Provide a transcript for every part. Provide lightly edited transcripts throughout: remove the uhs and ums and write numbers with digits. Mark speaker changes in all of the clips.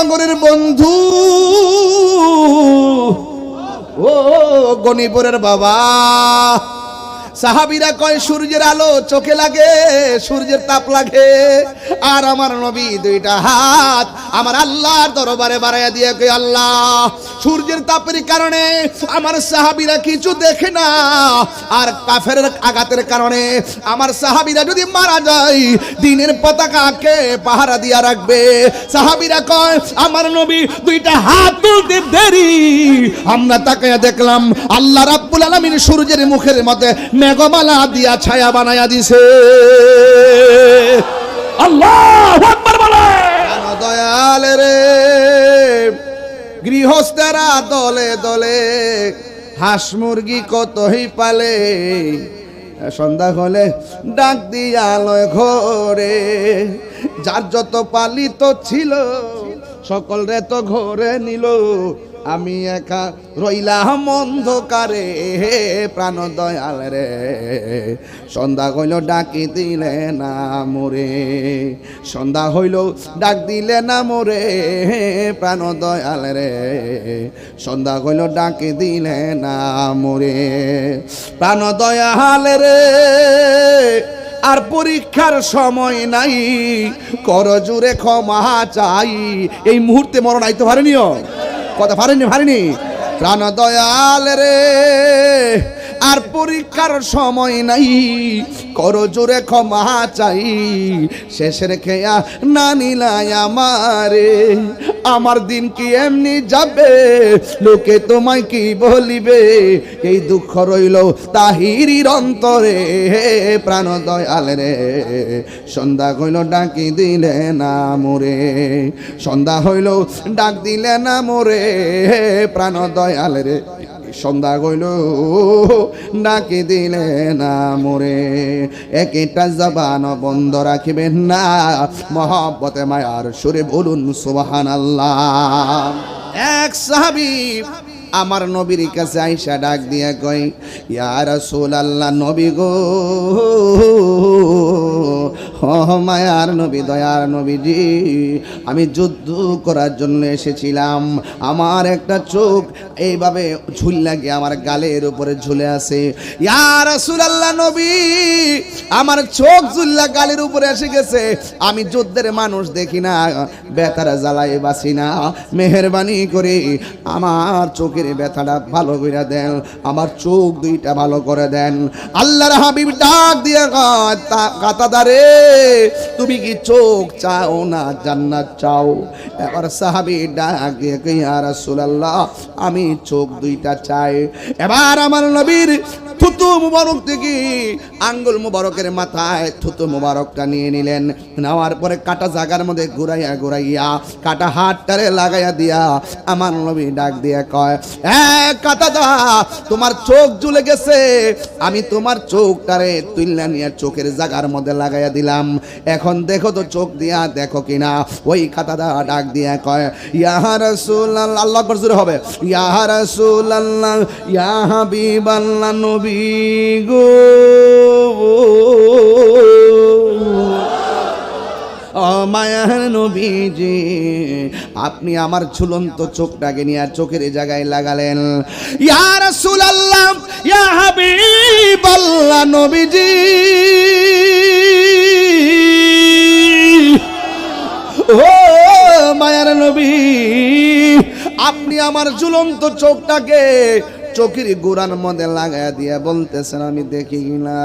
Speaker 1: নগরের বন্ধু, ও গণিপুরের বাবা, সাহাবীরা কয় সূর্যের আলো চোখে লাগে, সূর্যের তাপ লাগে, আর আমার নবী দুইটা হাত আমার আল্লাহর দরবারে বাড়াইয়া দিয়ে কয়, আল্লাহ সূর্যের তাপের কারণে আমার সাহাবীরা কিছু দেখে না, আর কাফেরের আঘাতের কারণে আমার সাহাবীরা যদি মারা যায় দিনের পতাকাকে পাহারা দিয়া রাখবে। সাহাবীরা কয় আমার নবী দুইটা হাত তুলতে দেরি, আমরা তাকায়া দেখলাম আল্লাহ রাব্বুল আলামিন সূর্যের মুখের মধ্যে মেঘমালা দিয়া ছায়া বানায়া দিছে। আল্লাহু আকবার বলেন। দয়াল রে, গৃহস্থেরা দলে দলে হাঁস মুরগি কতই পালে, সন্ধ্যা হলে ডাক দিয়া লয় ঘরে, যার যত পালিত ছিল সকল রে তো ঘরে নিল, আমি একা রইলাম অন্ধকারে। প্রাণ দয়াল রে, সন্ধ্যা হইল ডাকি দিলে না মোরে, সন্ধ্যা হইল ডাক দিলে না মোরে, প্রাণ দয়াল রে, সন্ধ্যা হইল ডাকি দিলে না মোরে। প্রাণ দয়াল রে, আর পরীক্ষার সময় নাই, করজুরে ক্ষমা চাই। এই মুহূর্তে মরণ আইতে পারেনিও, কথা পারেনি। প্রাণ দয়াল রে, আর পরীক্ষার সময় নাই, করজোরে ক্ষমা চাই। শেষের খেয়া না নিলাই আমারে, আমার দিন কি এমনি যাবে, লোকে তোমায় কি বলিবে, এই দুঃখ রইল তাহিরির অন্তরে। প্রাণ দয়াল রে, সন্ধ্যা হইল ডাকি দিলে না মোরে, সন্ধ্যা হইল ডাক দিলে না মোরে। প্রাণ দয়াল রে, সন্ধ্যা হইল ডাকি দিলে না মোরে। একটা জবান বন্ধ রাখিবেন না, মহব্বতে মায়ার সুরে বলুন সুবহানাল্লাহ। এক সাহাবী আমার নবীর কাছে আইসা ডাক দিয়া কই, ইয়া রাসূলুল্লাহ, নবী গো, ও মায়ার নবী, দয়ার নবীজি, আমি যুদ্ধ করার জন্য এসেছিলাম, আমার একটা চোখ এইভাবে ঝুলে গিয়ে আমার গালের উপরে ঝুলে আছে। ইয়া রাসূলুল্লাহ নবী, আমার চোখ ঝুলে গালের উপরে এসে গেছে, আমি যুদ্ধের মানুষ দেখি না, ব্যথাটা জ্বালায় বাসি না, মেহেরবানি করে আমার চোখের ব্যথাটা ভালো করে দেন, আমার চোখ দুইটা ভালো করে দেন। আল্লাহর হাবিব ডাক দিয়ে কাতাদারে, তুমি কি চোখ চাও না জান্নাত চাও? এবার সাহাবী ডাক দিয়ে কই, ইয়া রাসূলুল্লাহ, আমি চোখ দুইটা চাই। এবার আমার নবীর থুতু মুবারক থেকে আঙ্গুল মুবারকের মাথায় থুতু মুবারকটা নিয়ে নিলেন, নেওয়ার পরে কাটা জায়গার মধ্যে ঘুরাইয়া ঘুরাইয়া কাটা হাতটারে লাগাইয়া দিয়া আমার নবী ডাক দিয়ে কয়, কাটাদা, তোমার চোখ ঝুলে গেছে, আমি তোমার চোখটারে তুইলা নিয়ে চোখের জায়গার মধ্যে লাগাইয়া দিলাম, এখন দেখো তো চোখ দিয়া দেখো কিনা। ওই কাটাদা ডাক দিয়া কয়, ইয়া রাসূলুল্লাহ, আল্লাহু আকবার জোরে হবে, ইয়া রাসূলুল্লাহ, ইয়া হাবিবাল্লাহ নবী গো, ও মায়ার নবীজি, আপনি আমার ঝুলন্ত চোখটাকে নিয়ে চোখের জায়গায় লাগালেন। ইয়া রাসূলুল্লাহ, ইয়া হাবিবাল্লাহ নবীজি, ও মায়ার নবী, আপনি আমার ঝুলন্ত চোখটাকে চোখের গোড়ার মধ্যে লাগাইয়া দিয়া বলতেছেন, আমি দেখি না।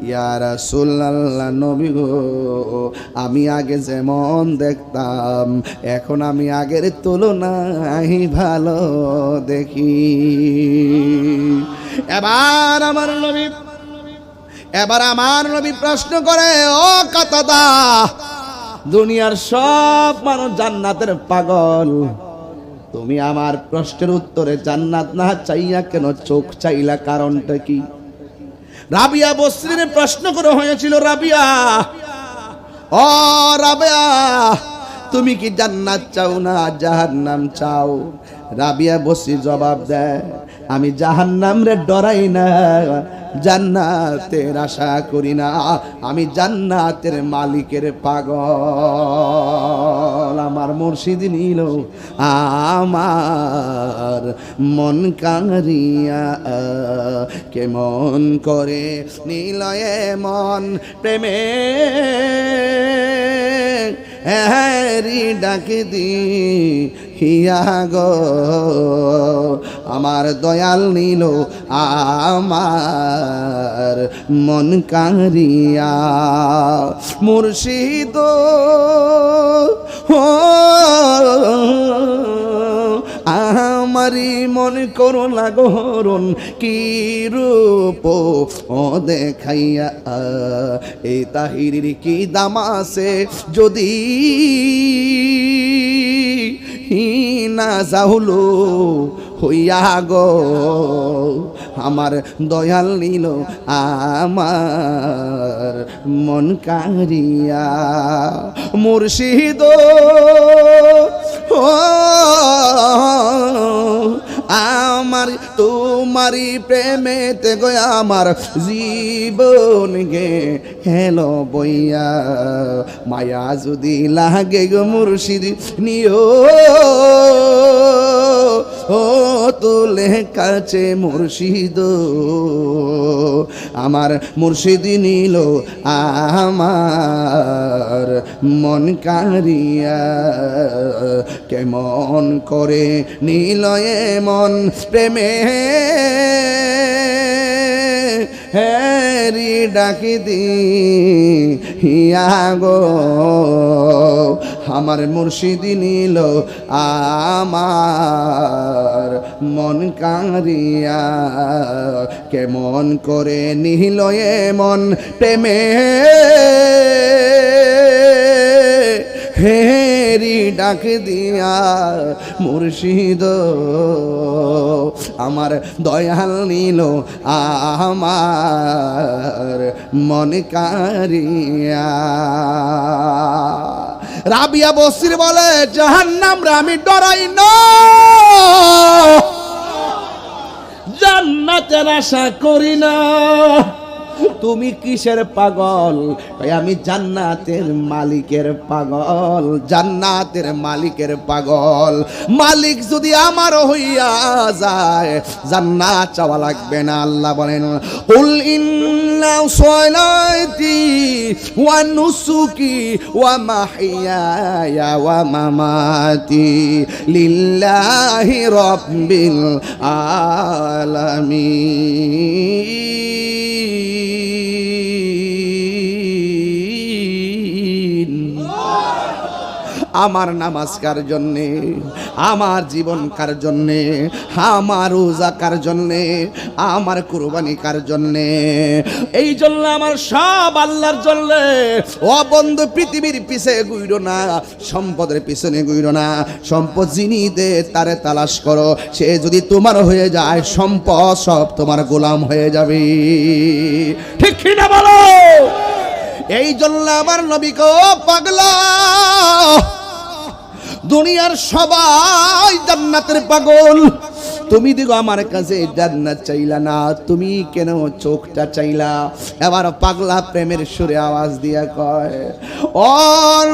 Speaker 1: ইয়া রাসূলুল্লাহ নবী গো, আমি আগে যেমন দেখতাম, এখন আমি আগের তুলনায় ভালো দেখি। এবার আমার নবী প্রশ্ন করে, ও কাতাদা, দুনিয়ার সব মানুষ জান্নাতের পাগল, তুমি আমার প্রশ্নের উত্তরে জান্নাত না চাইয়া কেন চোখ চাইলা, কারণটা কি? রাবিয়া বসরির প্রশ্ন করে হয়েছিল, রাবিয়া, ও রাবিয়া, তুমি কি জান্নাত চাও না জাহান্নাম চাও? রাবিয়া বসরি জবাব দেয়, আমি জাহান্নাম রে ডরাই না, জান্নাতের আশা করি না, আমি জান্নাতের মালিকের পাগল। আমার মুর্শিদ নিল আমার মন কারিয়া, কেমন করে নিল মন প্রেমে হ্যারি ডাকে দি হিয়া গো, আমার দয়াল নিল আমার মন কারিয়া। মুর্শিদ আমারি মন করো লাগরণ কি রূপ ও দেখাইয়া, এই তাহিরির কি দাম আছে যদি না যাহুলো হইয়া গো, আমার দয়াল নিল আমার মন কারিয়া। মুর্শিদ আমার তোমারি প্রেমেতে গো আমার জীবন গে হেলো বইয়া, মায়া যদি লাগে গো মুর্শিদ নিও ও তোলে কাছে মুর্শিদ, আমার মুর্শিদ নিল আমার মন কারিয়া, কেমন করে নিল মন প্রেমে হ্যারি ডাকি দি হিয়া গো, আমার মুর্শিদ নিল আমার মন কারিয়া, কেমন করে নিল মন প্রেমে হেরি ডাক দিয়া মুর্শিদ, আমার দয়াল নিল আমার মন কারিয়া। রাবিয়া বসির বলে জাহান্নাম রে আমি ডরাই না, জান্নাতের আশা করি না। তুমি কিসের পাগল? আমি জান্নাতের মালিকের পাগল, জান্নাতের মালিকের পাগল। মালিক যদি আমার হইয়া যায় জান্নাত চাওয়া লাগবে না। আল্লাহ বলেন কুল ইন্না সলাতি ওয়া নুসুকি ওয়া মাহইয়ায়া ওয়া মামাতি লিল্লাহি রাব্বিল আলামিন। আমার নামাজ কার জন্যে, আমার জীবন কার জন্যে, আমার রোজা কার জন্যে, আমার কুরবানি কার জন্যে? এই জন্য আমার সব আল্লাহর জন্যে। ও বন্ধু, পৃথিবীর পিছে গুইরো না, সম্পদের পিছনে গুইরো না। সম্পদ যিনি দে তারে তালাশ করো, সে যদি তোমার হয়ে যায় সম্পদ সব তোমার গোলাম হয়ে যাবে। ঠিক কি না বলো? এই জন্য আমার নবী কো পাগলা, দুনিয়ার সবাই জান্নাতের পাগল, তুমি দিগো আমার কাছে জান্নাত চাইলা না, তুমি কেন চোখটা চাইলা? এবার পাগলা প্রেমের সুরে আওয়াজ দিয়া কয়, ও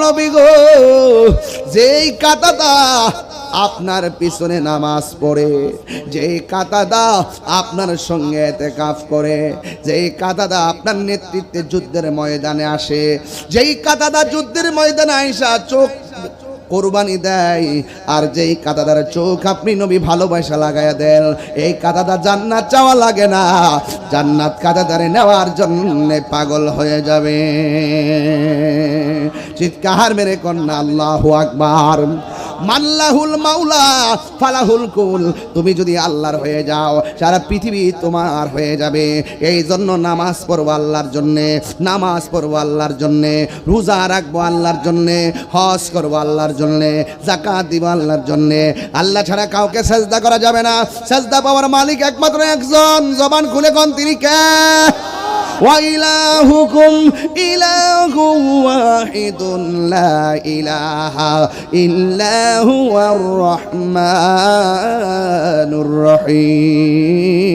Speaker 1: নবী গো, যেই কাতাদা আপনার পিছনে নামাজ পড়ে, যেই কাতাদা আপনার সঙ্গে ইতিকাফ করে, যেই কাতাদা আপনার নেতৃত্বে যুদ্ধের ময়দানে আসে, যেই কাতাদা যুদ্ধের ময়দানে আইসা চোখ কোরবানি দেয়, আর যেই কাদাদার চোখ আপনি নবী ভালোবাসা লাগাইয়া দেন, এই কাদাদা জান্নাত চাওয়া লাগে না, জান্নাত কাদাদারে নেওয়ার জন্য পাগল হয়ে যাবে। চিৎকার মেরে কন্যা আল্লাহু আকবার। মাল্লাহুল মাওলা ফালাহুল কুল। তুমি যদি আল্লাহর হয়ে যাও সারা পৃথিবী তোমার হয়ে যাবে। এই জন্য নামাজ পড়বো আল্লাহর জন্যে, নামাজ পড়বো আল্লাহর জন্যে, রোজা রাখবো আল্লাহর জন্যে, হজ করবো আল্লাহর জন্যে, যাকাত দিব আল্লাহর জন্যে। আল্লাহ ছাড়া কাউকে সেজদা করা যাবে না। সেজদা পাওয়ার মালিক একমাত্র একজন, জবান খুলে কোন তিনি কে? ওয়া ইলাহুকুম ইলাহুন ওয়াহিদুন লা ইলাহা ইল্লা হুয়ার রহমানুর রহিম।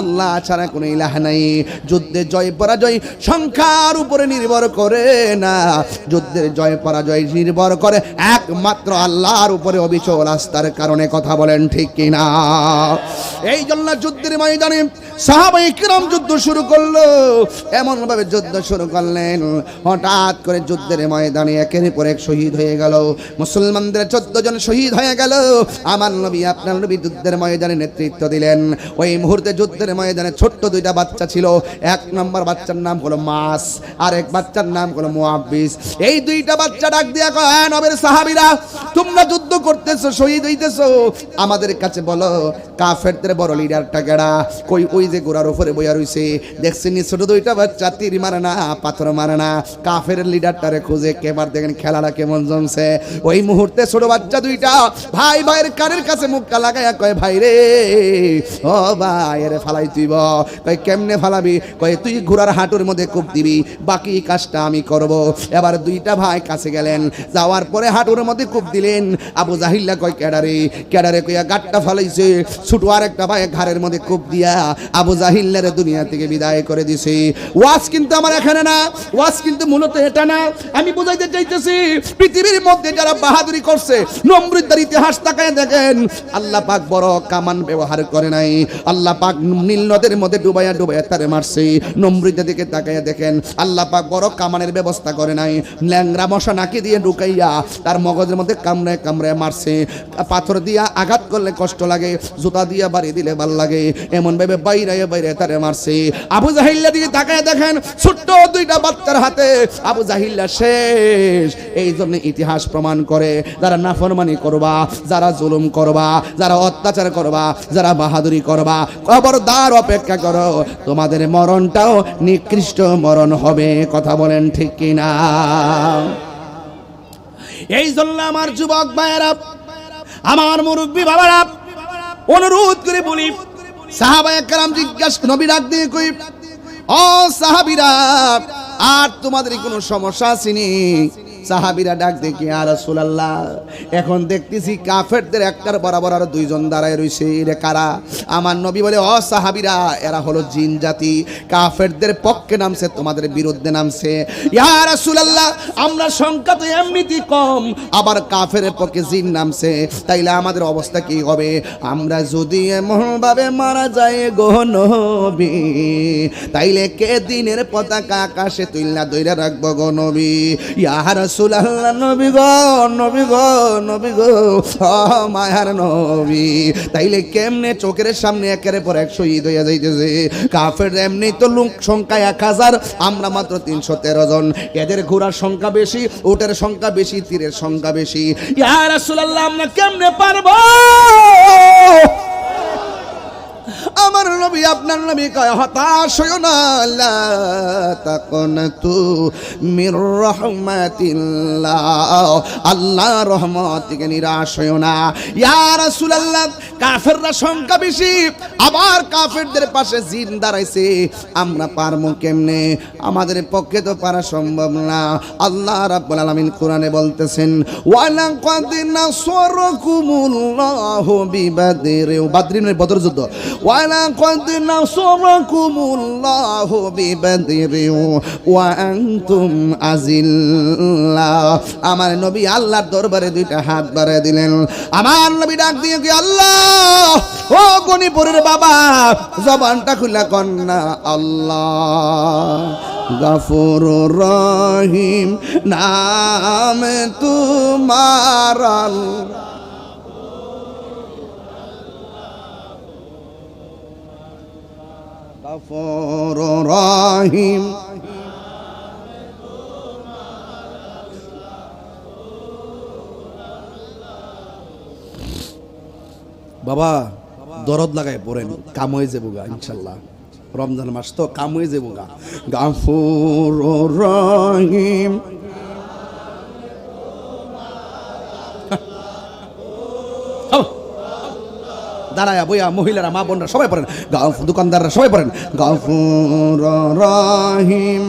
Speaker 1: আল্লাহ ছাড়া কোনো ইলাহ নাই। যুদ্ধে জয় পরাজয় সংখ্যার উপরে নির্ভর করে না, যুদ্ধের জয় পরাজয় নির্ভর করে একমাত্র আল্লাহর উপরে অবিচল আস্থার কারণে। কথা বলেন ঠিক কিনা? এই জন্য যুদ্ধের ময়দানে সাহাবায়ে কিরাম যুদ্ধ শুরু করলো। এমন ভাবে যুদ্ধ শুরু করলেন, হঠাৎ করে যুদ্ধের ময়দানে একের পর এক শহীদ হয়ে গেল। মুসলমানদের 14 জন শহীদ হয়ে গেল। আমার নবী, আপনার নবী যুদ্ধের ময়দানে নেতৃত্ব দিলেন। ওই মুহূর্তে যুদ্ধের ময়দানে ছোট্ট দুইটা বাচ্চা ছিল। এক নম্বর বাচ্চার নাম হলো মাস, আর এক বাচ্চার নাম হলো মুআব্বিস। এই দুইটা বাচ্চা ডাক দিয়া কয়, হ্যাঁ নবীর সাহাবীরা, তোমরা যুদ্ধ করতেছো, শহীদ হইতেছো, আমাদের কাছে বলো কাফেরদের বড় লিডারটা কেডা? কই ওই যে ঘোড়ার উপরে বইয়া রইছে, দেখছেন ছোট দুইটা বাচ্চা তীর মারে না, পাথর মারে না, কাফের লিডারটারে খুঁজে কেবার দেখেন খেলাটা কেমন জমছে। ওই মুহূর্তে ছোট বাচ্চা দুইটা ভাই ভাইয়ের কানের কাছে মুখটা লাগাইয়া কয়, ভাই রে, ও ভাই এরে ফালাই তুইব। কয় কেমনে ফালাবি? কয় তুই ঘোড়ার হাঁটুর মধ্যে কূপ দিবি, বাকি কাজটা আমি করব। এবার দুইটা ভাই কাছে গেলেন, যাওয়ার পরে হাঁটুর মধ্যে কূপ দিলেন। আবু জাহিল্লা কয়, কেডারে? কেডারে কইয়া গাটটা ফালাইছে। ছোট আর একটা ভাই ঘাড়ের মধ্যে কূপ দিয়া আবু জাহিল্লার দুনিয়া থেকে বিদায় করে দিছে। ওয়াজ কিন্তু আমার এখানে না, ওয়াজ কিন্তু মূলত এটা না। আমি বুঝাইতে চাইতেছি, পৃথিবীর মধ্যে যারা বাহাদুরি করছে, নমরুদের ইতিহাস তাকায় দেখেন, আল্লাহ পাক বড় কামান ব্যবহার করে নাই। আল্লাহ পাক নীল নদের মধ্যে ডুবাইয়া ডুবাইয়া তারে মারছে। নমরুদের দিকে তাকায় দেখেন, আল্লাহ পাক বড় কামানের ব্যবস্থা করে নাই। ল্যাংরা মশা নাকি দিয়ে ঢুকাইয়া তার মগজের মধ্যে কামড়ায় কামড়ায় মারছে। পাথর দিয়া আঘাত করলে কষ্ট লাগে, জুতা দিয়া বাড়ি দিলে ভাল লাগে, এমন ভাবে বাইরে বাইরে তারে মারছে। আবু জাহিল্লা দিকে তাকায় দেখেন, ছোট্ট দুইটা বাচ্চার হাতে আবু জাহিল্লা শেষ। এই জন্য ইতিহাস প্রমাণ করে, যারা নাফরমানি করবা, যারা জুলুম করবা, যারা অত্যাচার করবা, যারা বাহাদুরি করবা, খবরদার অপেক্ষা করো, তোমাদের মরণটাও নিকৃষ্ট মরণ হবে। কথা বলেন ঠিক কিনা? এই জন্য আমার যুবক ভাইয়েরা, আমার মুরব্বী বাবারা, অনুরোধ করে বলি, সাহাবায়ে কেরাম জিজ্ঞাসা, নবী ডাক দিয়ে কই, ও সাহাবীরা, আর তোমাদের কোনো সমস্যা আসেনি? সাহাবীরা ডাক দেখি, ইয়া রাসূলুল্লাহ, এখন দেখতেছি কাফেরদের একটার বরাবর আর দুইজন দাঁড়ায় রইছে, এরা কারা? আমার নবী বলে, ও সাহাবীরা, এরা হলো জিন জাতি, কাফেরদের পক্ষে নামছে, তোমাদের বিরুদ্ধে নামছে। ইয়া রাসূলুল্লাহ, আমরা সংখ্যা তো এমনিতেই কম, আবার কাফেরের পক্ষে জিন নামছে, তাইলে আমাদের অবস্থা কি হবে? আমরা যদি এমন ভাবে মারা যায় গো নবী, তাইলে কে দিনের পতাকা আকাশে তুইলা ধইরা রাখবো গো নবী? ইয়া রাসূলুল্লাহ, নবী গো, নবী গো, নবী গো, ও মায়ার নবী, তাইলে কেমনে চোখের সামনে একের পর এক শহীদ হইয়া যাইতেছে? কাফের এমনি তো লোক সংখ্যা 1000, আমরা মাত্র 313 জন। এদের ঘোড়ার সংখ্যা বেশি, উটের সংখ্যা বেশি, তীরের সংখ্যা বেশি। ইয়া রাসূলুল্লাহ, আমরা কেমনে পারবো? আমার নবী, আপনার নবী কয়, হতাশ হইও না, লা তাকুনাতু মির রাহমাতিল্লাহ, আল্লাহর রহমত থেকে নিরাশ হইও না। ইয়া রাসূলুল্লাহ, কাফেররা সংখ্যা বেশি, আবার কাফেরদের পাশে জিন দাঁড়াইছে, আমরা পারবো কেমনে? আমাদের পক্ষে তো পারা সম্ভব না। আল্লাহ রাব্বুল আলামিন কোরআনে বলতেছেন, ওয়ালাকাদ নাসারাকুমুল্লাহু বিবাদরি, বাদরিনের বদর যুদ্ধ, ওয়ালাকাদ নাসারাকুমুল্লাহু বিবাদরি ওয়া আনতুম আযিল্লা। আমার নবী আল্লাহর দরবারে দুইটা হাত বাড়ায় দিলেন। আমার নবী ডাক দিয়ে কি, আল্লাহ, ও গনিপুরের বাবা, জবানটা খুলে কন্যা, আল্লাহ গফুরুর রহিম নাম তোমার, গফুরুর রহিম। বাবা দরদ লাগায় পড়েন, কাম হয়ে যাবো গা ইনশাল্লাহ। রমজান মাস তো কাম হয়ে যাবো গা। গফুরুর রহিম, দাঁড়ায়া বইয়া মহিলারা, মা বোনরা সবাই পড়েন, দোকানদাররা সবাই পড়েন, গফুরুর রহিম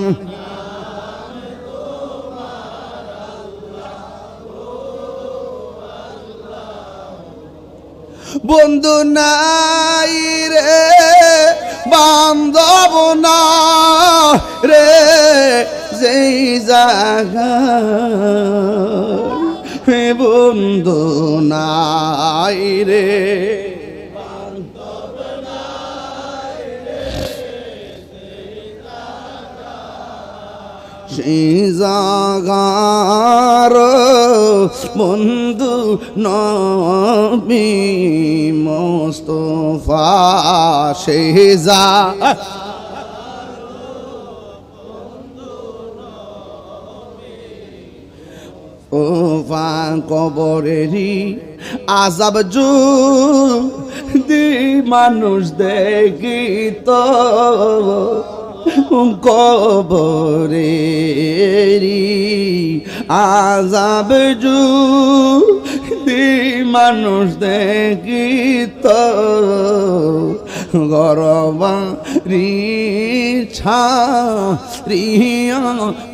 Speaker 1: বন্ধু নাই রে বান্ধব না রে যেই জায়গা বন্ধু নাই রে সেই জাগার বন্ধু নবী মুস্তাফা সেই ওফা কবরেরই আযাব যদি মানুষ দেখিত কবরেরই আযাব যদি মানুষ দেখিত গরবারি ছাড়িয়া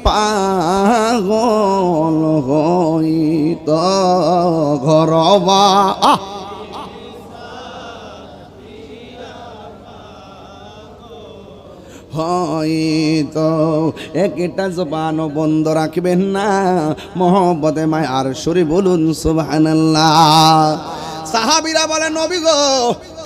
Speaker 1: পাগল হইত ঘরবা হয়তো একটা জবান বন্ধ রাখবেন না মোহব্বতে মায়ার সুরে বলুন সুবহানাল্লাহ। সাহাবীরা বলে নবী গো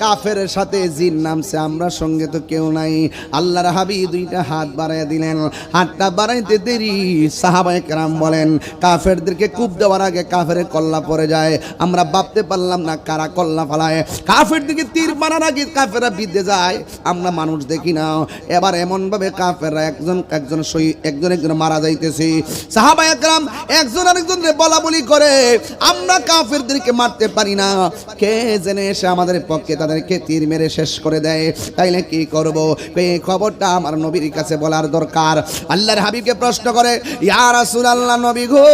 Speaker 1: কাফেরের সাথে জিন নামছে, আমরা সঙ্গে তো কেউ নাই। আল্লাহর হাবিব দুইটা হাত বাড়াইয়া দিলেন, হাতটা বাড়াইতে দেরি সাহাবায়ে কেরাম বলেন কাফেরদেরকে কূপ দেওয়ার আগে কাফেরের কল্লা পড়ে যায়, আমরা ভাবতে পারলাম না কারা কল্লা ফালায়। কাফেরদেরকে তীর মারার আগে কাফেররা বিদ্ধে যায়, আমরা মানুষ দেখি না। এবার এমনভাবে কাফেররা একজন মারা যাইতেছে। সাহাবায়ে কেরাম একজন আরেকজনকে বলা বলি করে, আমরা কাফেরদেরকে মারতে পারি না, কে জেনে এসে আমাদের পক্ষে তাদেরকে তীর মেরে শেষ করে দেয়, তাইলে কি করব? এই খবরটা আমার নবীর কাছে বলার দরকার। আল্লাহর হাবিবকে প্রশ্ন করে, ইয়া রাসূলুল্লাহ নবী গো,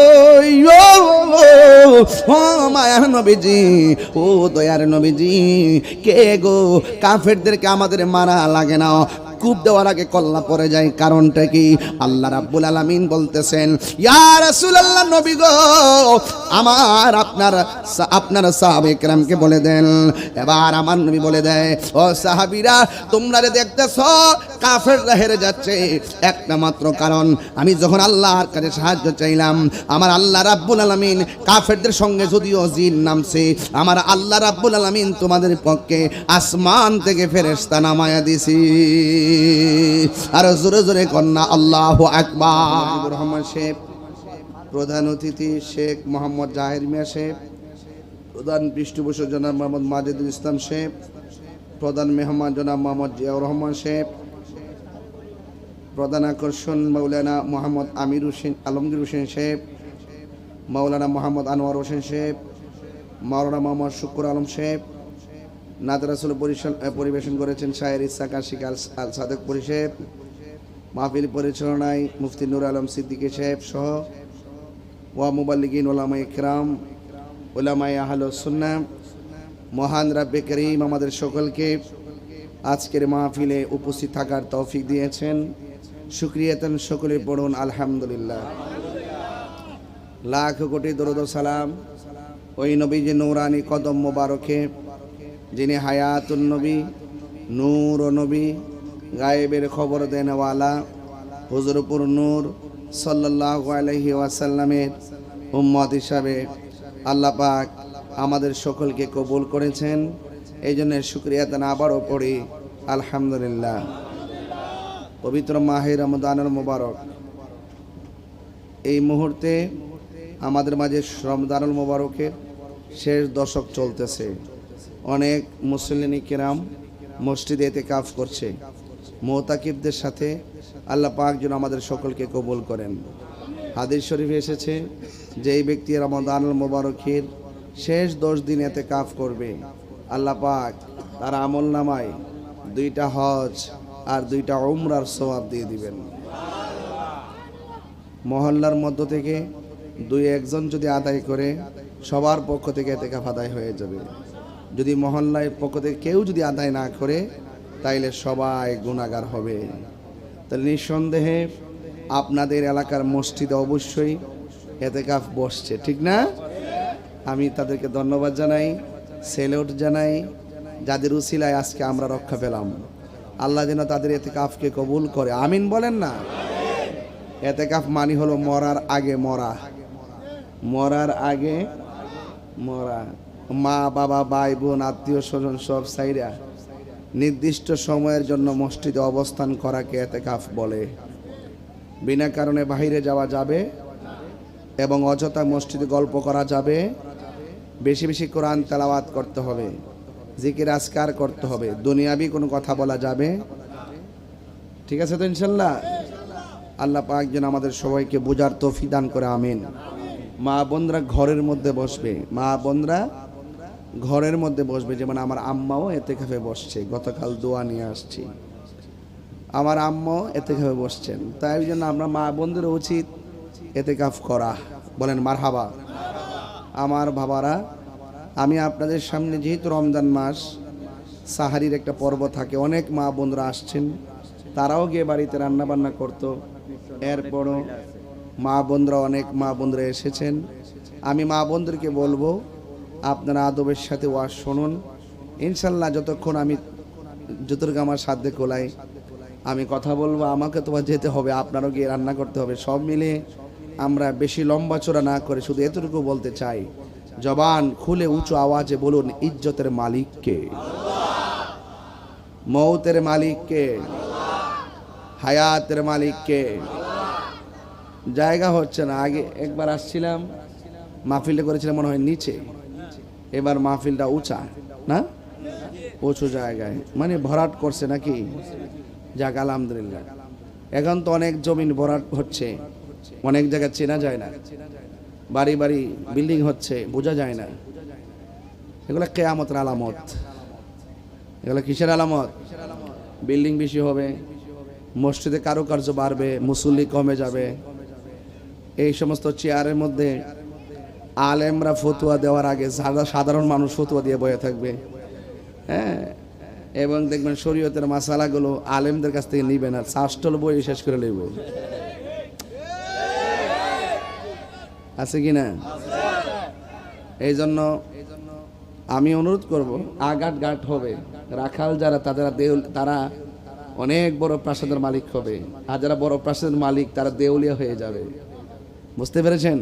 Speaker 1: ও মায়ার নবীজি, ও দয়ার নবীজি, কে গো কাফেরদেরকে আমাদের মারা লাগে না, কূপ দেওয়ার আগে কল্লা পড়ে যায়, কারণটা কি? আল্লাহ রাব্বুল আলামিন বলতেছেন, ইয়া রাসূলুল্লাহ নবী গো, আমার আপনার সাহাবায়ে কেরামকে বলে দেন। এবার আমার নবী বলে দেয়, ও সাহাবীরা তোমরা দেখতেছো কাফেররা হেরে যাচ্ছে, একটা মাত্র কারণ, আমি যখন আল্লাহর কাছে সাহায্য চাইলাম, আমার আল্লাহ রাব্বুল আলামিন কাফেরদের সঙ্গে যদিও জিন নামছে, আমার আল্লাহ রাব্বুল আলামিন তোমাদের পক্ষে আসমান থেকে ফেরেশতা নামায়া দিছি। আর জোরে জোরে কন্যা আল্লাহু আকবার। রহমান শেখ, প্রধান অতিথি শেখ মোহাম্মদ জাহির মিয়া শেখ, প্রধান পৃষ্ঠপোষক জনাব মোহাম্মদ মাজেদুল ইসলাম শেখ, প্রধান মেহমান জনাব মোহাম্মদ জিয়াউর রহমান শেখ, প্রধান আকর্ষণ মাওলানা মোহাম্মদ আমির হোসেন আলমগীর হোসেন শেখ, মাওলানা মোহাম্মদ আনোয়ার হোসেন শেখ, মাওলানা মোহাম্মদ শুকুর আলম শেখ। নাত রাসূল পরিবেশন করেছেন শায়ের ইসহাক আশিক আল সাদেক পরিষেব। মাহফিল পরিচালনায় মুফতি নূর আলম সিদ্দিকী সাহেব সহ ওয়া মুবাল্লিগিন ওলামায়ে কিরাম, ওলামায়ে আহলুস সুন্নাহ। মহান রাব্বে করিম আমাদের সকলকে আজকের মাহফিলে উপস্থিত থাকার তৌফিক দিয়েছেন, শুকরিয়াতান সকলে পড়ুন আলহামদুলিল্লাহ। লাখ কোটি দরুদ ও সালাম ওই নবীজি নূরানি কদম মোবারকে, যিনি হায়াতুন নবী, নূর ও নবী, গায়েবের খবর দেনওয়ালা হুজুরপুর নূর সাল্লাল্লাহু আলাইহি ওয়াসাল্লামের উম্মত হিসাবে আল্লাহ পাক আমাদের সকলকে কবুল করেছেন। এই জন্য শুকরিয়াতান আবারও পড়ি আলহামদুলিল্লাহ। পবিত্র মাহে রমজানুল মুবারক, এই মুহূর্তে আমাদের মাঝে রমজানুল মুবারকের শেষ দশক চলতেছে। অনেক মুসল্লিন কিরাম মসজিদে ইতিকাফ করছে। মুতাকিবদের সাথে আল্লাহ পাক যেন আমাদের সকলকে কবুল করেন। হাদিস শরীফে এসেছে যে এই ব্যক্তি রমজানুল মুবারকের শেষ 10 দিন ইতিকাফ করবে, আল্লাহ পাক তার আমল নামায় 2টা হজ আর 2টা উমরার সওয়াব দিয়ে দিবেন। মহল্লার মধ্য থেকে 2-1 যদি আদায় করে, সবার পক্ষ থেকে ইতিকাফ আদায় হয়ে যাবে। যদি মহল্লার পক্ষ থেকে কেউ যদি আদায় না করে, তাইলে সবাই গুনাহগার হবে। তাহলে নিঃসন্দেহে আপনাদের এলাকার মসজিদে অবশ্যই ইতিকাফ বসছে, ঠিক না? আমি তাদেরকে ধন্যবাদ জানাই। সেলুট জানাই যাদের উসিলায় আজকে আমরা রক্ষা পেলাম। আল্লাহ যেন তাদের ইতিকাফকে কবুল করে, আমিন বলেন না। ইতিকাফ মানে হলো মরার আগে মরা, মরার আগে মরা। মা বাবা ভাই বোন আত্মীয় স্বজন সব সাইরা নির্দিষ্ট সময়ের জন্য মসজিদে অবস্থান করাকে ইতিকাফ বলে। বিনা কারণে বাইরে যাওয়া যাবে এবং অযথা মসজিদে গল্প করা যাবে। বেশি বেশি কোরআন তেলাওয়াত করতে হবে, জিকির আজকার করতে হবে, দুনিয়াবি কোনো কথা বলা যাবে। ঠিক আছে তো ইনশাল্লাহ? আল্লাহ পাক যেন আমাদের সবাইকে বোঝার তৌফিক দান করে, আমিন। মা বোনরা ঘরের মধ্যে বসবে, মা বোনরা ঘরের মধ্যে বসবে। যেমন আমার আম্মাও ইতিকাফে বসছে, গতকাল দোয়া নিয়ে আসছি, আমার আম্মাও ইতিকাফে বসছেন। তাই জন্য আমরা মা বোনদের উচিত ইতিকাফ করা। বলেন মারহাবা। আমার বাবারা, আমি আপনাদের সামনে যেহেতু রমজান মাস, সাহারির একটা পর্ব থাকে, অনেক মা বোনরা আসছেন, তারাও গিয়ে বাড়িতে রান্না বান্না করতো। এরপরও মা বোনরা, অনেক মা বোনরা এসেছেন। আমি মা বোনদেরকে বলবো আপনারা আদবের সাথে ওয়াজ শুনুন। ইনশাল্লাহ যতক্ষণ যতটুকু আমার সাধ্যে কোলাই আমি কথা বলবো। আমাকে তো যেতে হবে, আপনারও গিয়ে রান্না করতে হবে। সব মিলে আমরা বেশি লম্বা চোরা না করে শুধু এতটুকু বলতে চাই, জবান খুলে উঁচু আওয়াজে বলুন, ইজ্জতের মালিক কে? মৌতের মালিক কে? হায়াতের মালিক কে? জায়গা হচ্ছে না। আগে একবার আসছিলাম, মাহফিলটা করেছিলাম মনে হয় নিচে, এবার মাহফিলটা উঁচা না, উঁচু জায়গায়, মানে ভরাট করছে নাকি? যাক আলহামদুলিল্লাহ। এখন তো অনেক জমিন ভরাট হচ্ছে, অনেক জায়গায় চেনা যায় না, বাড়ি বাড়ি বিল্ডিং হচ্ছে, বোঝা যায় না। এগুলো কিয়ামতের আলামত। এগুলো কিসের আলামত? বিল্ডিং বেশি হবে, মসজিদে কারুকার্য বাড়বে, মুসল্লি কমে যাবে। এই সমস্ত চেয়ারের মধ্যে আলেমরা ফতুয়া দেওয়ার আগে সাধারণ মানুষ ফতুয়া দিয়ে বয়ে থাকবে। হ্যাঁ, এবং দেখবেন শরীয়তের মাসালাগুলো আলেমদের কাছ থেকে নিবে না, শাস্ত্র বই শেষ করে নেব। আছে কি না? এই জন্য আমি অনুরোধ করব, আঘাট ঘাট হবে, রাখাল যারা তারা অনেক বড় প্রাসাদের মালিক হবে, আর যারা বড় প্রাসাদের মালিক তারা দেউলিয়া হয়ে যাবে। বুঝতে পেরেছেন?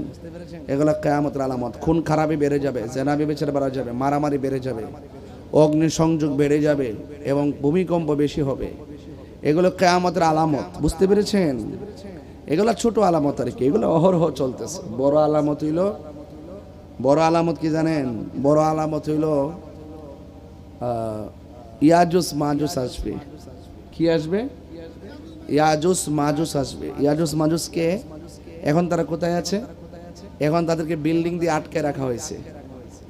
Speaker 1: এগুলো কিয়ামতের আলামত। খুন খারাপি বেড়ে যাবে, জেনা ব্যভিচার বাড়া যাবে, মারামারি বেড়ে যাবে, অগ্নি সংযোগ বেড়ে যাবে এবং ভূমিকম্প বেশি হবে। এগুলো কিয়ামতের আলামত। বুঝতে পেরেছেন? এগুলো ছোট আলামত আর কি, এগুলো অহরহ চলতেছে। বড় আলামত কি জানেন? বড় আলামত হইল ইয়াজুস মাজুস আসবে। কি আসবে? ইয়াজুস মাজুস আসবে। ইয়াজুস মাজুস কে? এখন তারা কোথায় আছে? এখন তাদেরকে বিল্ডিং দিয়ে আটকে রাখা হয়েছে,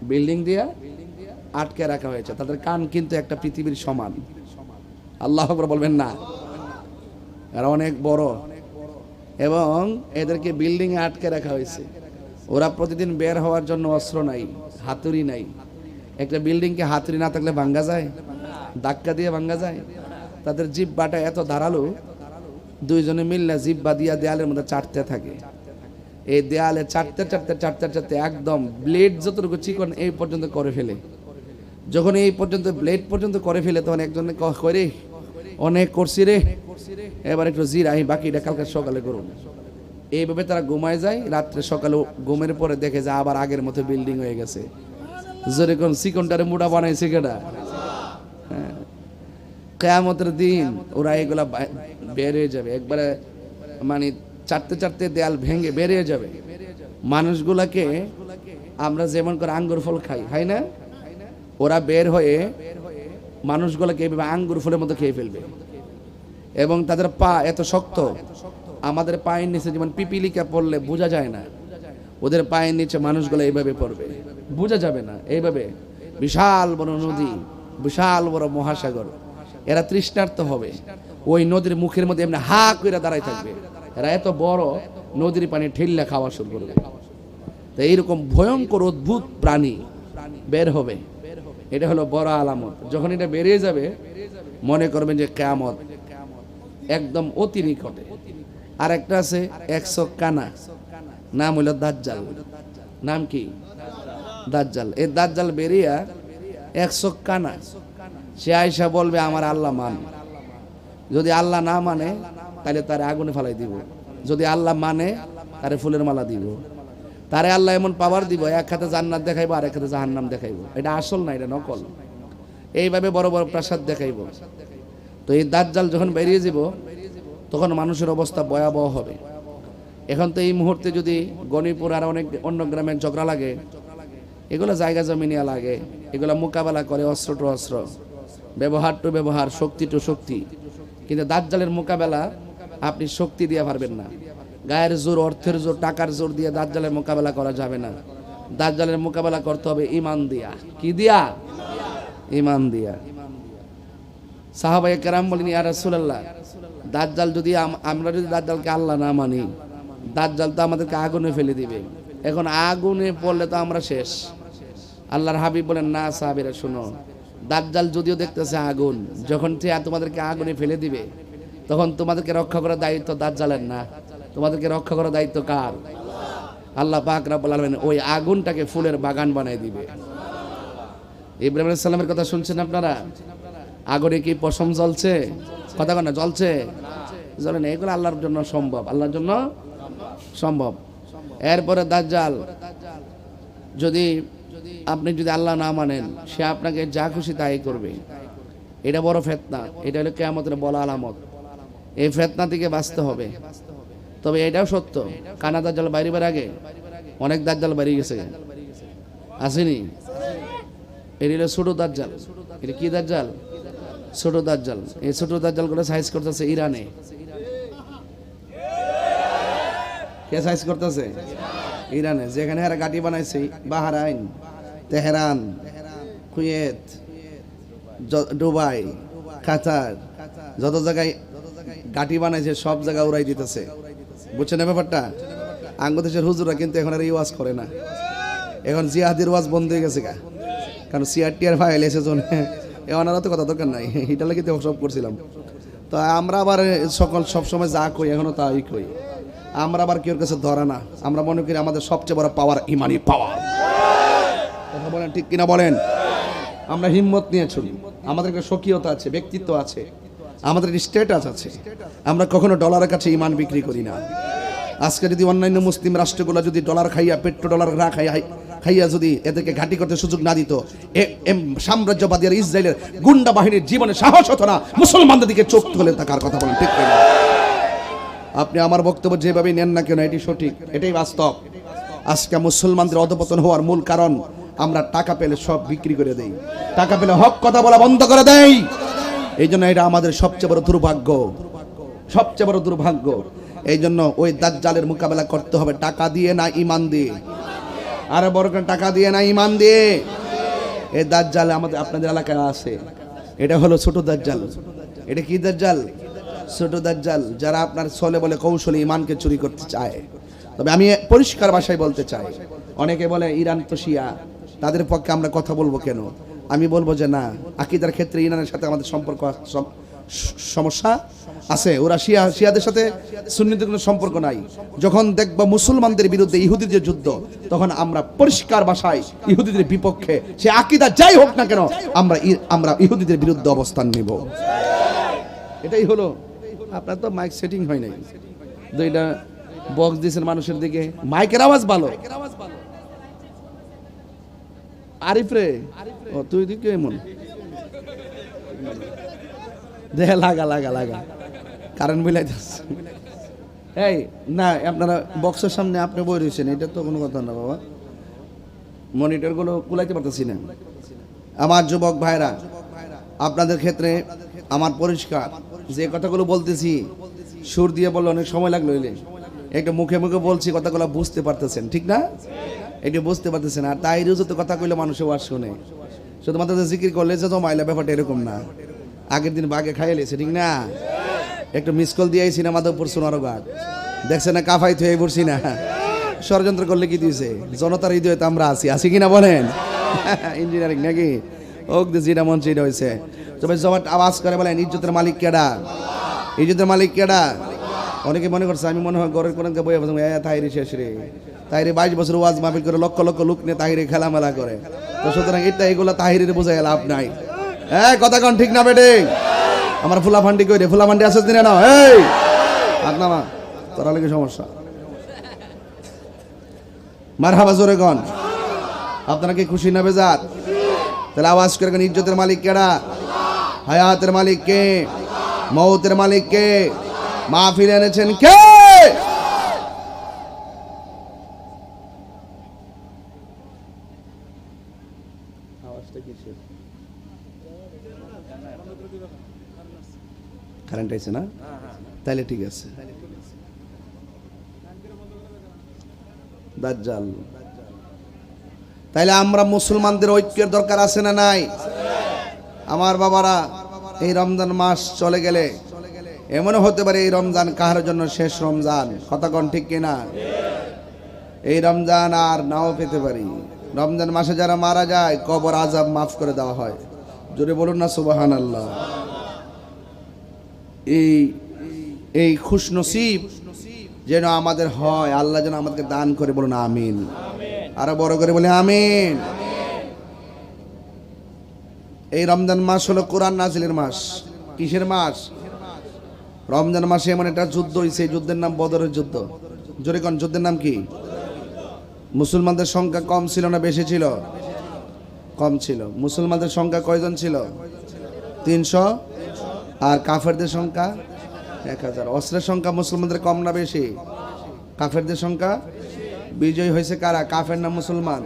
Speaker 1: বিল্ডিং দিয়ে আটকে রাখা হয়েছে। তাদের কান কিন্তু একটা পৃথিবীর সমান। আল্লাহু আকবার বলবেন না? এরা অনেক বড় এবং এদেরকে বিল্ডিং এ আটকে রাখা হয়েছে। ওরা প্রতিদিন বের হওয়ার জন্য অস্ত্র নাই, হাতুড়ি নাই। একটা বিল্ডিংকে হাতুড়ি না থাকলে ভাঙ্গা যায়? ধাক্কা দিয়ে ভাঙ্গা যায়? তাদের জিহ্বাটা এত ধারালো, দুইজনে মিললে জিহ্বা দিয়া দেয়ালের মধ্যে চাটতে থাকে। এই দেয়ালে চাটতে একদম ব্লেড যতটুকু চিকন এই পর্যন্ত করে ফেলে। যখন এই পর্যন্ত ব্লেড পর্যন্ত করে ফেলে তখন একজনে করে, অনেক করছি রে, এবার একটু জিরাই, বাকিটা কালকে সকালে করুন। এইভাবে তারা ঘুমায় যায়। রাত্রে সকালে ঘুমের পরে দেখে যে আবার আগের মতো বিল্ডিং হয়ে গেছে। যেরকম চিকনটারে মোটা বানাইছে কেডা? কিয়ামতের দিন ওরা এগুলা বেরিয়ে যাবে একবারে, মানে চাটতে দেয়াল ভেঙে বেরিয়ে যাবে। মানুষগুলাকে আমরা যেমন করে আঙ্গুর ফল খাই না, ওরা বের হয়ে মানুষগুলাকে এইভাবে আঙ্গুর ফলের মতো খেয়ে ফেলবে। এবং তাদের পা এত শক্ত, আমাদের পায়ের নিচে যেমন পিপিলিকা পড়লে বোঝা যায় না, ওদের পায়ের নিচে মানুষগুলো এইভাবে পড়বে, বোঝা যাবে না। এইভাবে বিশাল বড় নদী, বিশাল বড় মহাসাগর, এরা তৃষ্ণার্ত হবে। ওই নদীর মুখের মধ্যে এমনি হা করে দাঁড়ায় থাকবে। এরা এত বড়, নদীর পানি ঠেললে খাওয়া শুরু করবে। তো এইরকম ভয়ঙ্কর অদ্ভুত প্রাণী বের হবে। এটা হলো বড় আলামত। যখন এটা বেরিয়ে যাবে মনে করবেন যে কিয়ামত একদম অতি নিকটে। আর একটা আছে 100 কানা, নাম হলো দাজ্জাল। নাম কি? দাজ্জাল। এই দাজ্জাল বেরিয়া
Speaker 2: এক চোখ কানা, সে আয়সা বলবে আমার আল্লাহ মান। যদি আল্লাহ না মানে তাহলে তারে আগুনে ফেলাই দিব, যদি আল্লাহ মানে তারে ফুলের মালা দিব। তারে আল্লাহ এমন পাওয়ার দিব, এক হাতে জান্নাত দেখাইবো আর এক হাতে জাহান্নাম দেখাইবো। এটা আসল না, এটা নকল। এইভাবে বড় বড় প্রাসাদ দেখাইবো। তো এই দাজ্জাল যখন বেরিয়ে যাব তখন মানুষের অবস্থা ভয়াবহ হবে। এখন তো এই মুহূর্তে যদি গণিপুর আর অনেক অন্য গ্রামে ঝগড়া লাগে, এগুলো জায়গা জমিনিয়া লাগে, এগুলো মোকাবেলা করে অস্ত্র টু অস্ত্র, ব্যবহার টু ব্যবহার, শক্তি টু শক্তি। কিন্তু দাজ্জালের মোকাবেলা আপনি শক্তি দিয়ে পারবেন না, গায়ের জোর, অর্থের জোর, টাকার জোর দিয়ে দাজ্জালের মোকাবেলা করা যাবে না। দাজ্জালের মোকাবেলা করতে হবে ঈমান দিয়া। কি দিয়া? ঈমান দিয়া। সাহাবায়ে কেরাম বলেন, ইয়া রাসূলুল্লাহ, দাজ্জাল যদি আমরা যদি দাজ্জালকে আল্লাহ না মানি, দাজ্জাল তো আমাদেরকে আগুনে ফেলে দিবে। এখন আগুনে পড়লে তো আমরা শেষ। আল্লাহর হাবিব বলেন, না সাহাবীরা শুনো, দাজ্জাল যদিও দেখতেছে আগুন, যখন তোমাদেরকে আগুনে ফেলে দিবে তখন তোমাদেরকে রক্ষা করার দায়িত্ব দাজ্জালের না, তোমাদেরকে রক্ষা করার দায়িত্ব কার? আল্লাহ পাক রব্বুল আলামিন ওই আগুনটাকে ফুলের বাগান বানায় দিবে। ইব্রাহিম আলাইহিস সালামের কথা শুনছেন আপনারা? আগুনে কি পশম জ্বলছে? কথা কন না, জ্বলছে? জ্বলে না। এগুলো আল্লাহর জন্য সম্ভব, আল্লাহর জন্য সম্ভব। এরপরে দাজ্জাল যদি আপনি যদি আল্লাহ না মানেন, সে আপনাকে যা খুশি তাই করবে। এটা বড় ফিতনা, এটা হলো কিয়ামতের বড় আলামত। এই ফিতনা থেকে বাঁচতে হবে। তবে এটাও সত্য, কানা দাজ্জাল বাইরেবার আগে অনেক দাজ্জাল বেরিয়ে গেছে, আসেনি? এটা হলো ছোট দাজ্জাল। এটা কি দাজ্জাল? ছোট দাজ্জাল। এই ছোট দাজ্জাল গুলো সাইজ করতেছে ইরানে। কে সাইজ করতেছে? ইরানে। যেখানে এরা গাটি বানাইছে, বাহরাইন, তেহরান, কুয়েত, দুবাই, কাতার, যত জায়গায় গাটি বানাইছে সব জায়গায় উড়াই দিতেছে। বুঝছেন না ব্যাপারটা? আঙ্গদেশের হুজুরা কিন্তু এখন আর এই ওয়াজ করে না। এখন জিহাদের ওয়াজ বন্ধ হয়ে গেছে, কারণ সিআরটিআর ফাইল এসে ওনারা তো কথা দরকার নাই, এটা লাগে তো সব করছিলাম। তো আমরা আবার সবসময় যা কই এখনো তাই কই। আমরা আবার কেউ কাছে ধরা না, আমরা মনে করি আমাদের সবচেয়ে বড় পাওয়ার ইমানি পাওয়ার। কথা বলেন ঠিক কিনা বলেন? আমরা হিম্মত নিয়ে চলি, আমাদের একটা স্বকীয়তা আছে, ব্যক্তিত্ব আছে, আমাদের স্ট্যাটাস আছে। আমরা কখনো ডলারের কাছে ইমান বিক্রি করি না। আজকে যদি অন্যান্য মুসলিম রাষ্ট্রগুলো যদি ডলার খাইয়া, পেট্রো ডলার খাইয়া যদি এদেরকে ঘাঁটি করতে সুযোগ না দিত, সাম্রাজ্যবাদী আর ইসরায়েলের গুন্ডা বাহিনীর জীবনে সাহস হতো না মুসলমানদের দিকে চোখ তুলে থাকার। কথা বলেন ঠিক কিনা? আপনি আমার বক্তব্য যেভাবে নেন না কেন, এটি সঠিক, এটাই বাস্তব। আজকে মুসলমানদের অধপতন হওয়ার মূল কারণ আমরা টাকা পেলে সব বিক্রি করে দেই, টাকা পেলে হক কথা বলা বন্ধ করে দেই। এই জন্য এটা আমাদের সবচেয়ে বড় দুর্ভাগ্য, সবচেয়ে বড় দুর্ভাগ্য। এই জন্য ওই দাজ্জালের মোকাবেলা করতে হবে টাকা দিয়ে না ঈমান দিয়ে। আরে বড় করে টাকা দিয়ে না ঈমান দিয়ে। এই দাজ্জাল আমাদের আপনাদের এলাকায় আছে, এটা হলো ছোট দাজ্জাল। এটা কি দাজ্জাল? ছোট দাজ্জাল, যারা আপনার চলে বলে কৌশলে ঈমানকে চুরি করতে চায়। তবে আমি পরিষ্কার ভাষায় বলতে চাই, অনেকে বলে ইরান তো শিয়া, তাদের পক্ষে আমরা কথা বলবো কেন? আমি বলবো যে না, আকীদার ক্ষেত্রে ইরানের সাথে আমাদের সম্পর্ক সমস্যা আছে। ওরা শিয়াদের সাথে সুন্নিদের কোনো সম্পর্ক নাই। যখন দেখব মুসলমানদের বিরুদ্ধে ইহুদিদের যুদ্ধ, তখন আমরা পরিষ্কার ভাষায় ইহুদিদের বিপক্ষে, সে আকীদা যাই হোক না কেন, আমরা ইহুদিদের বিরুদ্ধে অবস্থান নিব। এটাই হলো। আপনার তো মাইক সেটিং হয় নাই, দুইটা বক্স দিয়েছেন মানুষের দিকে, মাইকের আওয়াজ ভালো। আরিফ রে, ও তুই দিকে এমন দেখে লাগা লাগা লাগা কারেন্ট মিলাই যাচ্ছে। এই না, আপনারা বক্সের সামনে আপনি বই রয়েছেন, এটা তো কোনো কথা না বাবা। মনিটরগুলো কুলাইতে পারতেছি না। আমার যুবক ভাইরা, আপনাদের ক্ষেত্রে আমার পরিষ্কার যে কথাগুলো বলতেছি, সুর দিয়ে বললে অনেক সময় লাগলো, একটু মুখে মুখে বলছি, কথাগুলো বুঝতে পারতেছেন ঠিক না? একটু বুঝতে পারতেছেন। আর তাই রুজুতে কথা কইলে মানুষে ওয়াজ শুনে, শুধুমাত্র জিকির করলে যে জমাইলে, ব্যাপারটা এরকম না। আগের দিন বাগে খাইয়ে লেছে ঠিক না? একটু মিস কল দিয়ে সিনেমা তো পড়ছো নরঘাট, দেখছে না কাফাই থয়ে পড়ছি না, ষড়যন্ত্র করলে কি দিয়েছে? জনতার হৃদয়ে তো আমরা আছি কিনা বলেন? ইঞ্জিনিয়ারিং নাকি ওক যেটা মন সেটা হয়েছে। তবে জবাট আওয়াজ করে বলেন, ইজ্জতের মালিক কেডা? ইজ্জতের মালিক কেডা? অনেকে মনে করছে আমি মনে হয় ঘরের কোনকে বইয়া বসে তাহিরি শেষ রে, তাহিরি 22 বছর ওয়াজ মাহফিল করে লক্ষ লক্ষ লোক নিয়ে তাহিরি খেলামেলা করে। তো সুতরাং এগুলো তাহিরির বোঝায় লাভ নাই। কথা কন ঠিক না বেটে? আমার ফুলাফান্ডি কই রে? ফুলাফান্ডি আছে দিনে না? এই হাত নামা, তোরা লাগে সমস্যা। মারহাবা জোরে কন। আপনারা কি খুশি না বেজার? তাহলে আওয়াজ করে কোন ইজ্জতের মালিক কেডা? হায়াতের মালিক কে? মৌতের মালিক কে? মাহফিল এনেছেন কে? কারেন্ট আছে না? তাইলে ঠিক আছে। দাজ্জাল। তাইলে আমরা মুসলমানদের ঐক্যের দরকার আছে না নাই? আমার বাবারা, এই রমজান মাস চলে গেলে এমনও হতে পারে এই রমজান কাহার জন্য শেষ রমজান। কথা কোন ঠিক কিনা? এই রমজান আর নাও পেতে পারি। রমজান মাসে যারা মারা যায় কবর আযাব মাফ করে দেওয়া হয়। জোরে বলুন না সুবহানাল্লাহ। এই খুশনসিব যেন আমাদের হয়, আল্লাহ যেন আমাদেরকে দান করে, বলুন আমিন। আরো বড় করে বলে আমিন। এই রমজান মাস হলো কোরআন নাজিলের মাস। কিসের মাস? রমজান মাসে এমন একটা যুদ্ধ হয়েছে, যুদ্ধের নাম বদরের যুদ্ধ। জোরে কোন যুদ্ধের নাম কি? মুসলমানদের সংখ্যা কম ছিল না বেশি ছিল? কম ছিল। মুসলমানদের সংখ্যা কয়জন ছিল? 300। আর কাফেরদের সংখ্যা 1000। অস্ত্রের সংখ্যা মুসলমানদের কম না বেশি? কাফেরদের সংখ্যা। বিজয় হয়েছে কারা? কাফের না মুসলমান?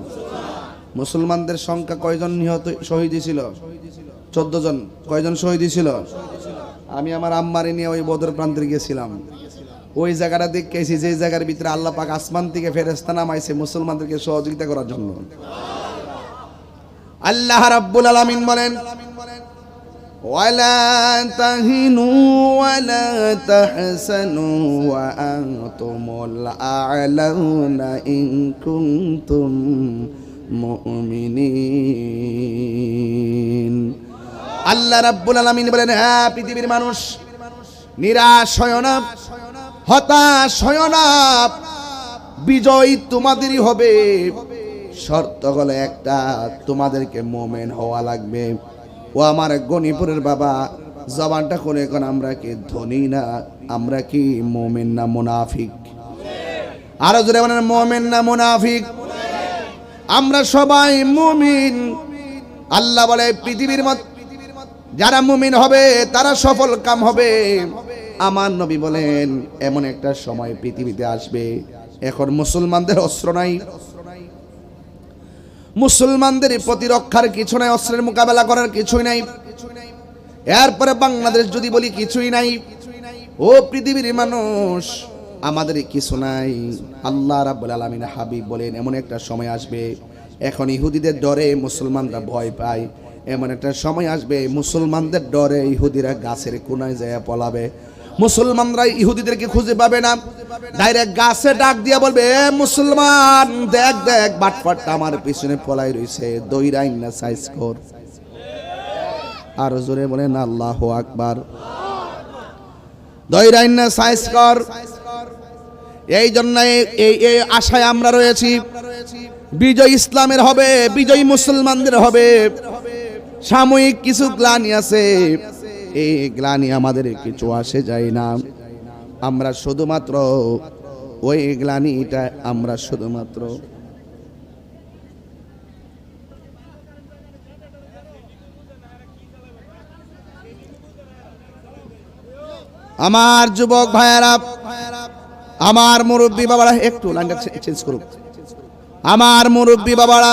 Speaker 2: মুসলমানদের সংখ্যা কয়জন নিহত শহীদ ছিল? 14 জন। কয়জন শহীদ ছিল? আমি আমার আম্মারে নিয়ে ওই বদর প্রান্তে গেছিলাম। ওই জায়গাটা দেখেছি যে জায়গার ভিতরে আল্লাহ পাক আসমান থেকে ফেরেশতা নামাইছে মুসলমানদেরকে সহযোগিতা করার জন্য। আল্লাহ রাব্বুল আলামিন বলেন, ওয়ালা তাহিনু ওয়ালা তাহসানু ওয়া আনতুমুল আ'লাউনা ইন কুনতুম মুমিনিন। আল্লাহ রাব্বুল আলামিন বলেন, হ্যাঁ পৃথিবীর মানুষ, নিরাশ হয় না, হতাশ হয় না, বিজয় তোমাদেরই হবে। শর্ত হলো একটা, তোমাদেরকে মুমিন হওয়া লাগবে। ও আমার গণিপুরের বাবা, জবানটা করে এখন আমরা কি ধনী না? আমরা কি মুমিন না মুনাফিক? আরো জোরে বলেন, মুমিন না মুনাফিক? আমরা সবাই মুমিন। আল্লাহ বলে পৃথিবীর যারা মুমিন হবে তারা সফল কাম হবে। আমার নবী বলেন এমন একটা সময় পৃথিবীতে আসবে, এখন মুসলমানদের অস্ত্র নাই, মুসলমানদের প্রতিরক্ষার কিছু নাই, অস্ত্রের মোকাবেলা করার কিছুই নাই। এরপরে বাংলাদেশ যদি বলি কিছুই নাই। ও পৃথিবীর মানুষ, আমাদের কিছু নাই। আল্লাহ রাব্বুল আলামিন হাবিব বলেন এমন একটা সময় আসবে, এখন ইহুদিদের ডরে মুসলমানরা ভয় পায়। এমন একটা সময় আসবে মুসলমানদের ডরে ইহুদিরা গাছের কোনায় যায় পলাবে। মুসলমানরা ইহুদিদেরকে খুঁজে পাবে না, ডাইরেক্ট গাছে ডাক দিয়ে বলবে, এ মুসলমান দেখ দেখ বাটপাটটা আমার পিছনে পলাই রইছে, দইরাইন না সাইজ কর। আর জোরে বলেন আল্লাহু আকবার। দইরাইন না সাইজ কর। এই জন্য এই আশায় আমরা রয়েছি, বিজয় ইসলামের হবে, বিজয় মুসলমানদের হবে। সাময়িক কিছু গ্লানি আছে, এই গ্লানি আমাদের কিছু আসে যায় না। আমরা শুধুমাত্র ওই গ্লানিটা আমরা শুধুমাত্র আমার যুবক ভাইয়েরা, আমার মুরব্বী বাবারা, একটু লাইনটা চেঞ্জ করুক। আমার মুরব্বী বাবারা,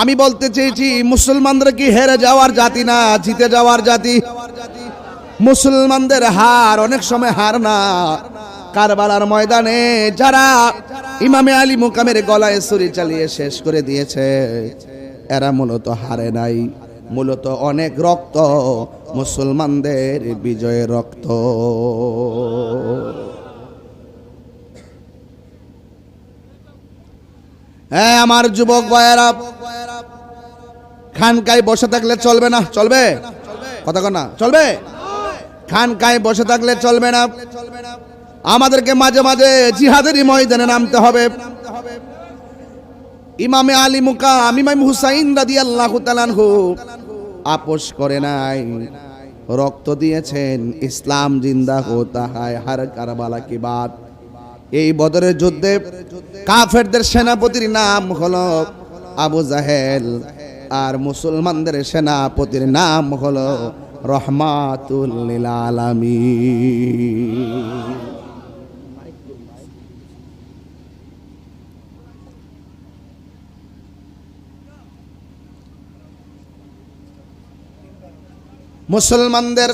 Speaker 2: আমি বলতে চেয়েছি মুসলমানরা কি হেরে যাওয়ার জাতি না, জিতে যাওয়ার জাতি। মুসলমানদের হার অনেক সময় হার না। কারবালার ময়দানে যারা ইমামে আলী মুকামের গলায় ছুরি চালিয়ে শেষ করে দিয়েছে, এরা মূলত হারে নাই, মূলত অনেক রক্ত, মুসলমানদের বিজয়ের রক্ত। হ্যাঁ আমার যুবক ভাইয়েরা, খানকায় বসে থাকলে চলবে না। চলবে? কথা কন না, চলবে? খানকায় বসে থাকলে চলবে না। আমাদেরকে মাঝে মাঝে জিহাদেরই ময়দানে নামতে হবে। ইমামে আলী মুকাম ইমাম হুসাইন রাদিয়াল্লাহু তাআলা আনহু আপোষ করে নাই, রক্ত দিয়েছেন। ইসলাম জিন্দা হোতা হয় হর কারবালা কি বাত। এই বদরের যুদ্ধে কাফেরদের সেনাপতির নাম হলো আবু জাহেল, আর মুসলমানদের সেনাপতির নাম হলো রহমাতুল লিল আলামিন। মুসলমানদের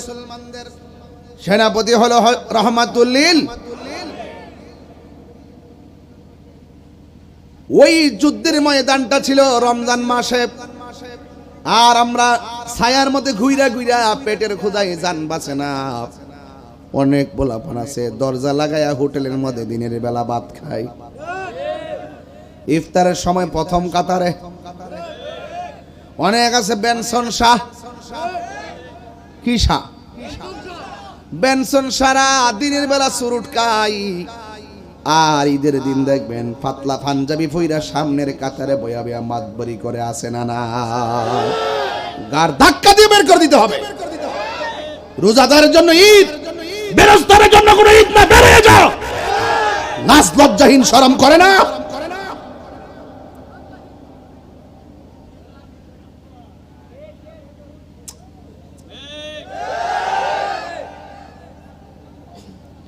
Speaker 2: সেনাপতি হলো রহমাতুল লিল। ওই যুদ্ধের ময়দানটা ছিল রমজান মাসে, আর আমরা ছায়ার মধ্যে ঘুইরা ঘুইরা পেটের ক্ষুধায় জান বাঁচে না। অনেক পোলাপান আছে দরজা লাগায়া হোটেলের মধ্যে দিনের বেলা ভাত খায়, ইফতারের সময় প্রথম কাতারে। অনেক আছে বেনসন শাহ, কি শাহ? বেনসন সারা দিনের বেলা সুরুট খাই, আর ঈদের দিন দেখবেন পাতলা পাঞ্জাবি পইরা সামনের কাতারে বয়া বয়া মাতবরি করে আসে না না, গার ধাক্কা দিয়ে বের করে দিতে হবে। রোজাদারের জন্য ঈদ, বেরোজদারের জন্য কোনো ঈদ না, বেরিয়ে যাও। লাজ লজ্জাহীন শরম করে না?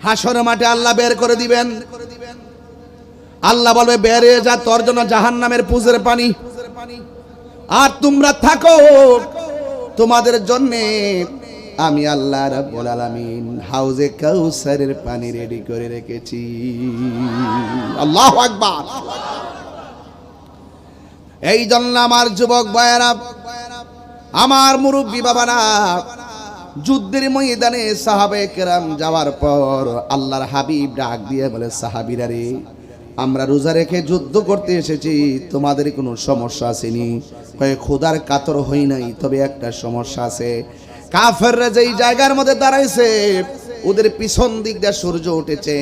Speaker 2: হাসরের মাঠে আল্লাহ বের করে দিবেন। আল্লাহ বলবে বেরিয়ে যা, তোর জন্য জাহান্নামের পুজের পানি, আর তোমরা থাকো, তোমাদের জন্য আমি আল্লাহ রাব্বুল আলামিন হাউজে কাউসারের পানি রেডি করে রেখেছি। আল্লাহু আকবার। এই জন্য আমার যুবক ভাইয়েরা, আমার মুরব্বী বাবারা, যুদ্ধের ময়দানে সাহাবে কেরাম যাওয়ার পর আল্লাহর হাবিব ডাক দিয়ে বলে, সাহাবীরা রে, আমরা রোজা রেখে যুদ্ধ করতে এসেছি, তোমাদের কোনো সমস্যা আসেনি? কয়ে খোদার কাতর হই নাই, তবে একটা সমস্যা আছে। কাফেররা যেই জায়গার মধ্যে দাঁড়াইছে ওদের পিছন দিক দিয়ে সূর্য উঠেছে,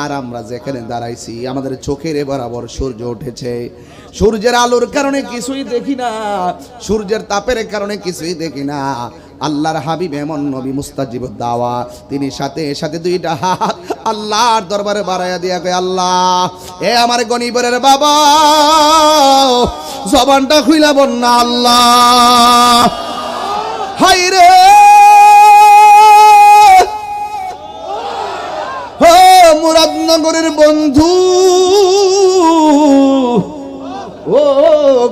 Speaker 2: আর আমরা যেখানে দাঁড়াইছি আমাদের চোখের বরাবর সূর্য উঠেছে। সূর্যের আলোর কারণে কিছুই দেখি না, সূর্যের তাপের কারণে কিছুই দেখি না। আল্লাহর হাবিব এমন নবী মুস্তাজিবুদ দাওয়া, তিনি সাথে সাথে দুইটা হাত আল্লাহর দরবারে বাড়াইয়া দিয়া কয়, আল্লাহ, এ আমার গনিবরের বাবা, জবানটা খুইলা বল না, আল্লাহ। হাই রে ও মুরাদনগরের বন্ধু, ও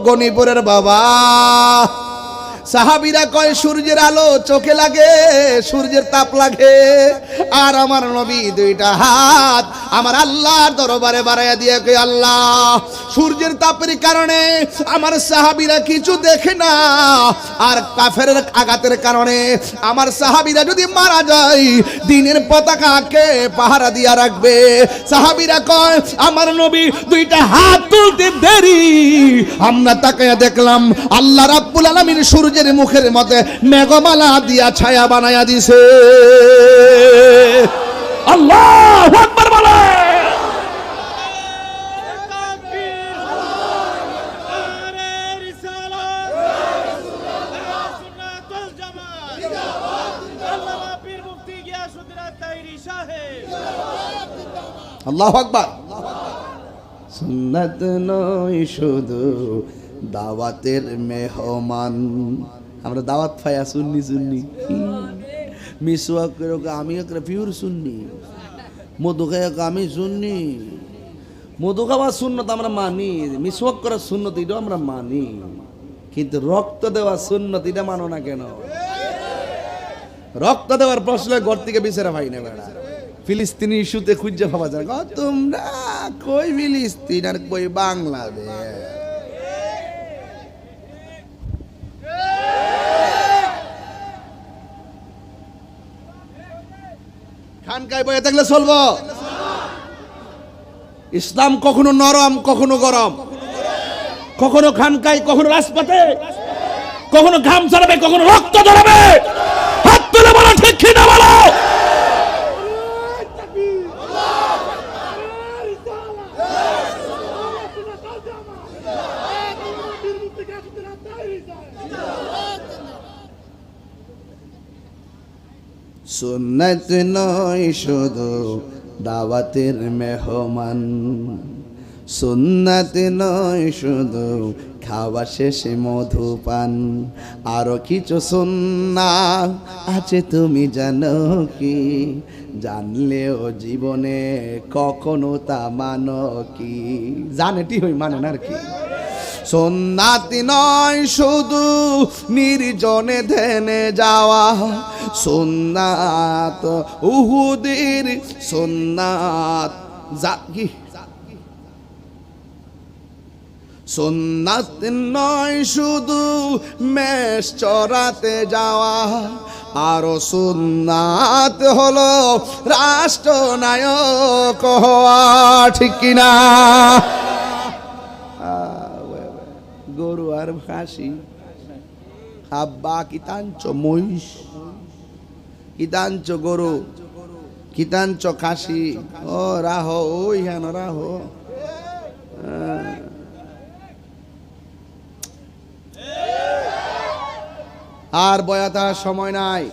Speaker 2: গনিপুরের বাবা। সাহাবীরা কয়, সূর্যের আলো চোখে লাগে, সূর্যের তাপ লাগে, আর আমার নবী দুইটা হাত আমার আল্লাহর দরবারে বাড়াইয়া দিয়ে কয়, আল্লাহ, সূর্যের তাপের কারণে আমার সাহাবীরা কিছু দেখে না, আর কাফেরের আঘাতের কারণে আমার সাহাবীরা যদি মারা যায়, দিনের পতাকাকে পাহারা দিয়া রাখবে। সাহাবীরা কয়, আমার নবী দুইটা হাত তুলতে দেরি, আমরা তাকায়া দেখলাম আল্লাহ রাব্বুল আলামিন সূর্যের মুখের মধ্যে মেঘমালা দিয়া ছায়া বানায়া দিছে। আল্লাহু আকবার বলে। আল্লাহু আকবার। সুন্নাত নয় শুধু দাওয়াতের মেহমান, আমরা দাওয়াত পাইয়া সুন্নি সুন্নি মিসওয়াক করে আমি একটা পিওর সুন্নি, মধু খাই আমি সুন্নি, মধু খাওয়া সুন্নত আমরা মানি, মিসওয়াক করার সুন্নত এটাও আমরা মানি, কিন্তু রক্ত দেওয়া সুন্নত এটা মানো না কেন? রক্ত দেওয়ার প্রশ্ন ঘর থেকে বিচারা ভাই না বেড়া। ফিলিস্তিনি ইস্যুতে খুঁজে ভাবা যায়, তোমরা কই ফিলিস্তিন আর কই বাংলাদেশ। খানকায় বয়ে থাকলে চলবো? ইসলাম কখনো নরম, কখনো গরম, কখনো খানকায়, কখনো রাজপথে, কখনো ঘাম ছড়াবে, কখনো রক্ত ধরাবে। হাত তুলে বলো ঠিক কি না বলো?
Speaker 1: সুন্নাত নয় শুধু দাওয়াতের মেহমান, সুন্নাত নয় শুধু খাওয়া শেষে মধুপান, আরো কিছু সুন্নাত আছে তুমি জানো কি? জানলেও জীবনে কখনো তা মানো কি? জানেটি হই মানে না আর কি। সুন্নাত নয় শুধু নির্জনে ধ্যানে যাওয়া, সুন্নাত উহুদের সুন্নাত কি? সুন্নাত নয় শুধু মেষ চড়াতে যাওয়া, আরো সুন্নাত হলো রাষ্ট্রনায়ক হওয়া, ঠিক কিনা? গরু আর খাসি, আব্বা কিতাঞ্চ মহিষ, কিতাঞ্চ গরু, কিতাঞ্চ খাসি, ও রাহ ওই হেন রাহ। আর বয়াতার সময় নাই।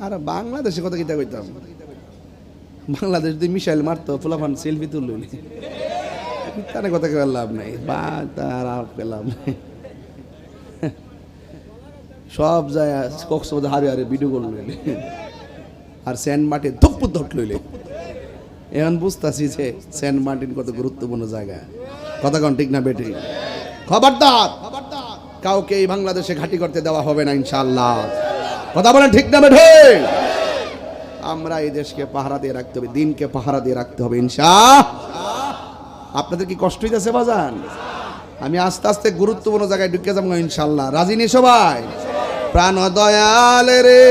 Speaker 1: আর বাংলাদেশে কথা কিতা কইতাম, বাংলাদেশ যদি মিসাইল মারতো ফুলাফান সেলফি তুললি, তার কথা কেউ লাভ নাই, বা তার লাভ নাই। সব যায় কক্সবাজার হারে হারে ভিডিও করে লইলে, আর সেন্ট মার্টিন ধপ্পু ধট লইলে। এখন বুঝতেছি যে সেন্ট মার্টিন কত গুরুত্বপূর্ণ জায়গা। কথা কোন ঠিক না বেটি? খবরদার কাউকে এই বাংলাদেশে ঘাঁটি করতে দেওয়া হবে না ইনশাআল্লাহ। কথা বলেন ঠিক না বেঠে? আমরা এই দেশকে পাহারা দিয়ে রাখতে হবে, দিনকে পাহারা দিয়ে রাখতে হবে ইনশাআল্লাহ। আপনাদের কি কষ্ট হইতেছে বাজান? আমি আস্তে আস্তে গুরুত্বপূর্ণ জায়গায় ঢুকে যাবো ইনশাআল্লাহ। রাজি নি সবাই? প্রাণ দয়াল রে,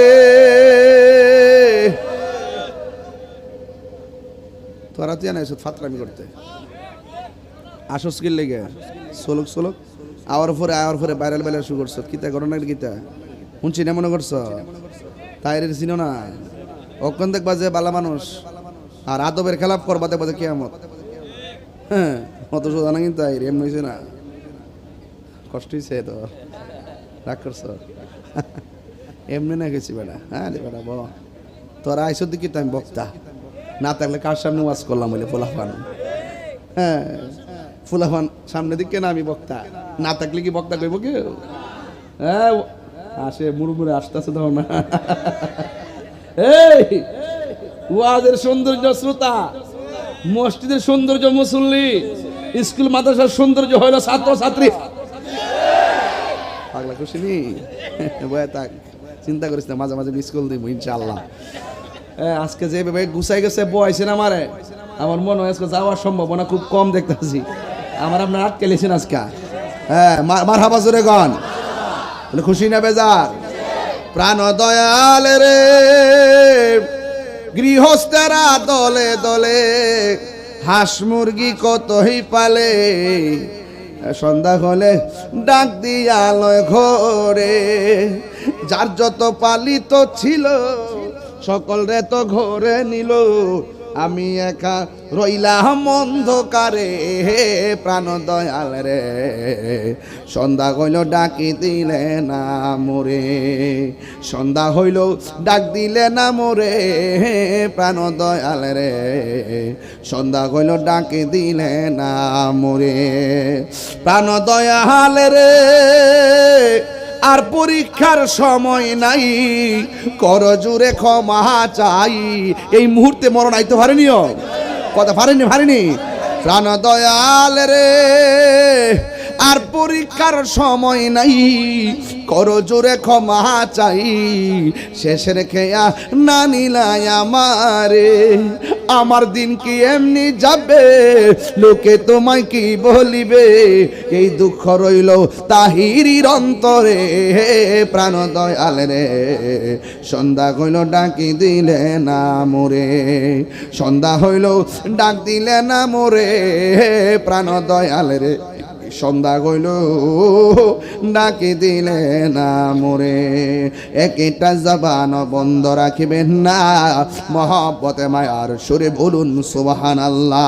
Speaker 1: তোরা তুই আনাইছ ফাতরামি করতে আসস কি লেগে সোলক সোলক আওয়ার পরে ভাইরাল ভাইরাল শুরু করছ। কিতা ঘটনা কিতা শুনছি না মনে করছ? তাইরে চিনো না? অক্ষণ দেখবা যে বালা মানুষ আর আদবের খেলাপ করবা দেখবা যে কিয়ামত। হ্যাঁ অত সোজা না কিন্তু তাই এমন হয়েছে না, কষ্ট হয়েছে তো, রাগ করছ? এমনি না গেছি বেটা। হ্যাঁ বেটা ব তোরা আইসর দিকে তো আমি বক্তা, না থাকলে কার সামনে ওয়াজ করলাম বলে ফুলাফান। হ্যাঁ ফুলাফান সামনে দিকে না আমি বক্তা, না থাকলে কি বক্তা কইব কেউ? হ্যাঁ আসে মুড়মুড়ে আসতেছে তো না। এই ওয়াজের সৌন্দর্য শ্রোতা, মসজিদের সৌন্দর্য মুসল্লি, স্কুল মাদ্রাসার সৌন্দর্য হইল ছাত্র ছাত্রী। পাগলা খুশি নি বয়া থাক, চিন্তা করিস না, মাঝে মাঝে স্কুল দিব ইনশাআল্লাহ। আজকে যেভাবে গুছাই গেছে বয়সেন আমারে, আমার মনে হয় আজকে যাওয়ার সম্ভাবনা খুব কম দেখতেছি। আমার আপনার আটকে লেছেন আজকে। হ্যাঁ মারহাবা জোরে গন, খুশি না বেজার? প্রাণ দয়াল রে, গৃহস্থেরা দলে দলে হাঁস মুরগি কতই পালে, সন্ধ্যা হলে ডাক দিয়ালয় ঘরে, যার যত পালিত ছিল সকল রে তো ঘরে নিল, আমি একা রইলাম অন্ধকারে। প্রাণ দয়াল রে, সন্ধ্যা হইল ডাকি দিলে না মোরে, সন্ধ্যা হইল ডাক দিলে না মোরে। প্রাণ দয়াল রে, সন্ধ্যা হইল ডাকি দিলে না মোরে। প্রাণ দয়াল রে, আর পরীক্ষার সময় নাই, কর জুড়ে ক্ষমা চাই। এই মুহূর্তে মরণ আইতে পারেনিও, কথা পারেনি। প্রাণ দয়াল রে, আর পরীক্ষার সময় নাই, কর জোরে ক্ষমা চাই। শেষের খেয়া না নিলাই আমারে, আমার দিন কি এমনি যাবে, লোকে তোমায় কি বলিবে, এই দুঃখ রইল তাহিরির অন্তরে। প্রাণ দয়াল রে, সন্ধ্যা হইল ডাকি দিলে না মোরে, সন্ধ্যা হইল ডাক দিলে না মোরে। প্রাণ দয়াল রে, সন্ধ্যা হইল ডাকি দিলে না মোরে। একটা জবান বন্ধ রাখিবেন না, মহব্বতে মায়ার সুরে বলুন সুবহানাল্লাহ।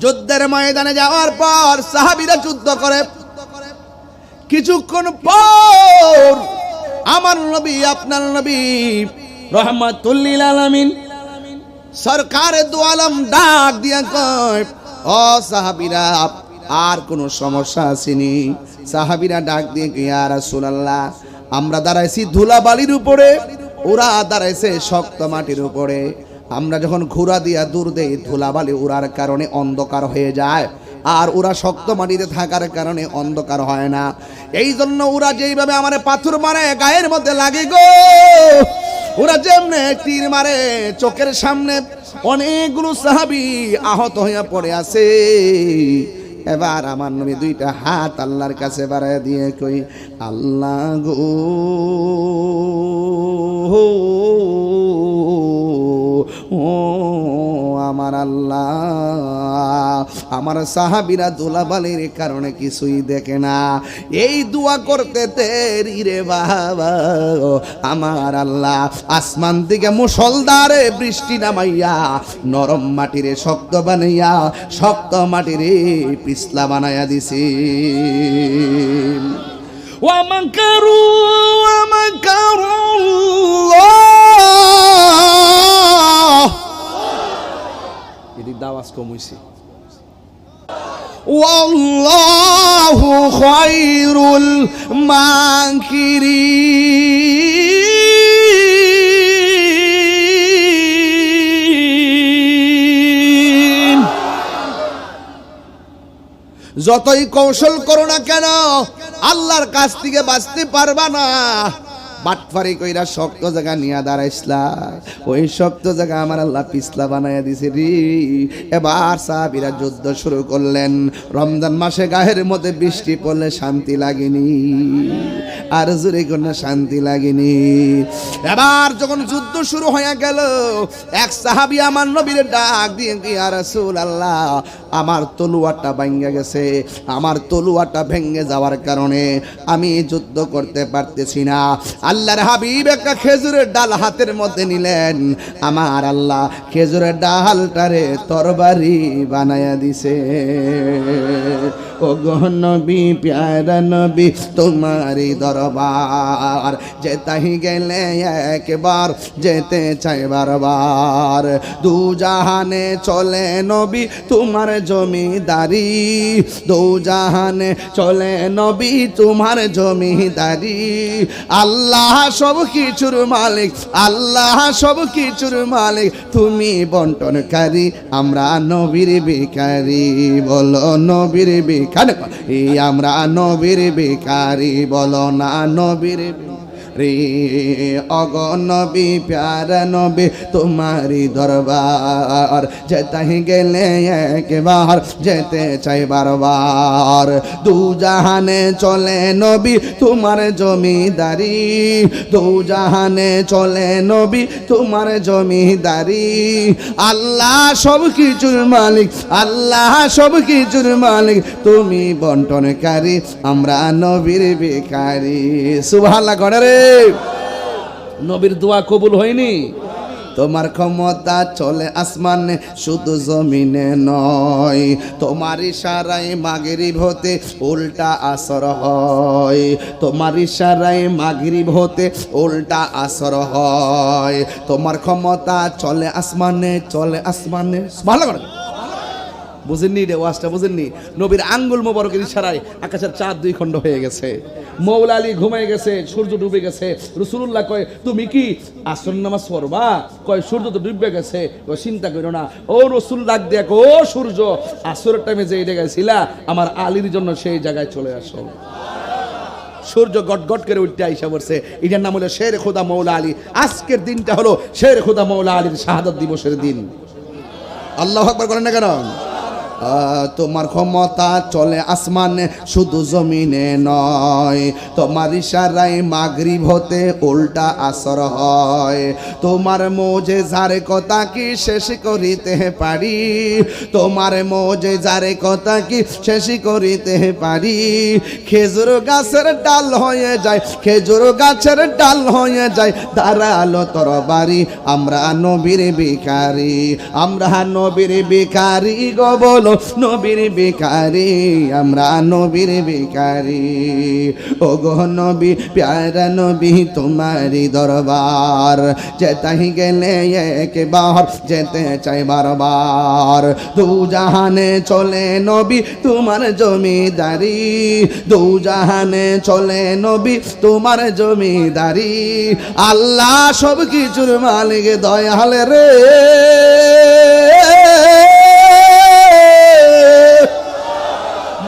Speaker 1: যুদ্ধের ময়দানে যাওয়ার পর সাহাবীরা যুদ্ধ করে, কিছুক্ষণ পর আমার নবী, আপনার নবী রহমাতুল লিল আলামিন সরকারে দু আলম ডাক দিয়া কয়, ও সাহাবীরা, আর কোনো সমস্যা আসেনি? সাহাবীরা ডাক দিয়ে ইয়া রাসূলুল্লাহ, আমরা দাঁড়াইছি ধুলাবালির উপরে, ওরা দাঁড়াইছে শক্ত মাটির উপরে। আমরা যখন ঘোড়া দিয়া দূর দেই, ধুলাবালি উড়ার কারণে অন্ধকার হয়ে যায়, আর ওরা শক্ত মাটিতে থাকার কারণে অন্ধকার হয় না। এই জন্য ওরা যেইভাবে আমার পাথর মারে গায়ের মধ্যে লাগে গো, ওরা যেমনে তীর মারে, চোখের সামনে অনেকগুলো সাহাবী আহত হইয়া পড়ে আছে। এবার আমার নবী দুইটা হাত আল্লাহর কাছে বাড়ায় দিয়ে কই, আল্লাহ গো, ও আমার আল্লাহ, আমার সাহাবীরা ধুলাবালির কারণে কিছুই দেখে না, এই দোয়া করতে তেরি রে বাবা, আমার আল্লাহ আসমান থেকে মুষলধারে বৃষ্টি নামাইয়া নরম মাটিরে শক্ত বানাইয়া, শক্ত মাটিরে পিছলা বানাইয়া দিছি। ওয়ামাকারু এদিক দাওয়াজ কম হইছে। ওয়াল্লাহু খায়রুল মাকিরিন। যতই কৌশল করো না কেন, আল্লাহর কাছ থেকে বাঁচতে পারবা না। বাটফারি কইরা শক্ত জায়গা নিয়ে দাঁড়াইছলা, ওই শক্ত জায়গা আমার আল্লাহ পিছলা বানাইয়া দিছে রে। এবার সাহাবীরা যুদ্ধ শুরু করলেন। রমজান মাসে গায়ের মধ্যে বৃষ্টি পড়লে শান্তি লাগেনি, আর জোরে কোনো শান্তি লাগেনি। এবার যখন যুদ্ধ শুরু হয়ে গেল, এক সাহাবী আমার নবীর ডাক দিয়ে, ইয়া রাসূলুল্লাহ, আমার তলোয়ারটা ভেঙে গেছে, আমার তলোয়ারটা ভেঙে যাওয়ার কারণে আমি যুদ্ধ করতে পারতেছি না। আল্লাহর হাবিব একটা খেজুরের ডাল হাতের মধ্যে নিলেন, আমার আল্লাহ খেজুরের ডালটারে তরবারি বানায়া দিছে। ও গো নবী, প্যারা নবী, তোমারই দরবার যেতাই গেলে একবার, যেতে চাই বারবার। দু জাহানে চলে নবী তোমার জমিদারি, দু জাহানে চলে নবী তোমার জমিদারি। আল্লাহ সব কিছুর মালিক, আল্লাহ সব কিছুর মালিক, তুমি বন্টনকারী, আমরা নবীর ভিখারি। বলো নবীর ভিখারি, আমরা নবীর ভিখারি, বলো না নবীর রে। অগো নবী, প্যারা নবী, তোমারই দরবার যেতাই গেলে একবার, যেতে চাই বারবার। দু জাহানে চলে নবী তোমার জমিদারি, দু জাহানে চলে নবী তোমার জমিদারি। আল্লাহ সব কিছুর মালিক, আল্লাহ সব কিছুর মালিক, তুমি বন্টনকারী, আমরা নবীর ভিখারি। সুবহানাল্লাহ করে রে। নবীর দোয়া কবুল হয়নি? তোমার ক্ষমতা চলে আসমানে, শুধু জমিনে নয়। তোমার ইশারায় মাগরিব হতে উল্টা আসর হয়, তোমার ইশারায় মাগরিব হতে উল্টা আসর হয়। তোমার ক্ষমতা চলে আসমানে, চলে আসমানে। ভালো করে বুঝেননি রে, ওয়াজটা বুঝেননি? নবীর আঙ্গুল মোবারকের ইশারায় আকাশের চাঁদ দুই খণ্ড হয়ে গেছে, মৌলা আলী ঘুমাই গেছে, সূর্য ডুবে গেছে। রাসূলুল্লাহ কয়, তুমি কি আসর নামাজ পড়বা? কয়, সূর্য তো ডুবে গেছে। কয়, চিন্তা করো না। ও রাসূল ডাক দেয়া, ও সূর্য, আসরের টাইমে যে জায়গায় ছিলা, আমার আলীর জন্য সেই জায়গায় চলে আসো। সূর্য গট গট করে উঠতে আইসা পড়ছে। এটার নাম হলো শের খোদা মৌলা আলী। আজকের দিনটা হলো শের খোদা মৌলা আলীর শাহাদাত দিবসের দিন। আল্লাহু আকবার করেন না কেন? তোমার ক্ষমতা চলে আসমানে, শুধু জমিনে নয়। তোমার ইশারায় মাগরিব হতে উল্টা আসর হয়। তোমার মোজেজার কথা কি শেষ করিতে পারি? তোমার মোজেজার কথা কি শেষ করিতে পারি? খেজুর গাছের ডাল হয়ে যায়, খেজুর গাছের ডাল হয়ে যায় দাঁড়ালো তরবারি। আমরা নবীর ভিখারি, আমরা নবীর ভিখারি গো, বলো বলো নবীর ভিখারি, আমরা নবীর ভিখারি। ও গো নবী প্যারা নবী তোমারি দরবার, যেতাই গেলে একবার যেতে চাই বারবার। দু জাহানে চলে নবী তোমার জমিদারি, দু জাহানে চলে নবী তোমার জমিদারি। আল্লাহ সব কিছুর মালিক দয়াল রে,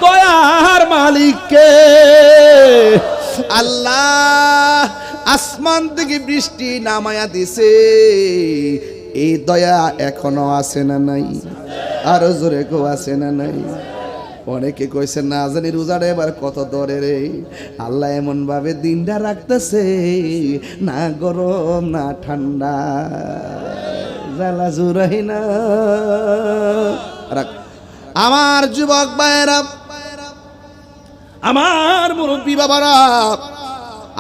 Speaker 1: দয়ার মালিককে। আল্লাহ আসমান থেকে বৃষ্টি নামায়া দিছে, এই দয়া এখনো আছে না নাই? আরো জোরে কেউ আছে না নাই? অনেকে কইছে না জানি রোজাটা এবার কত দরে রে। আল্লাহ এমন ভাবে দিনটা রাখতেছে, না গরম না ঠান্ডা, জ্বালা জুরাই না। আমার যুবক ভাইয়েরা, আমার মুরব্বী বাবারা,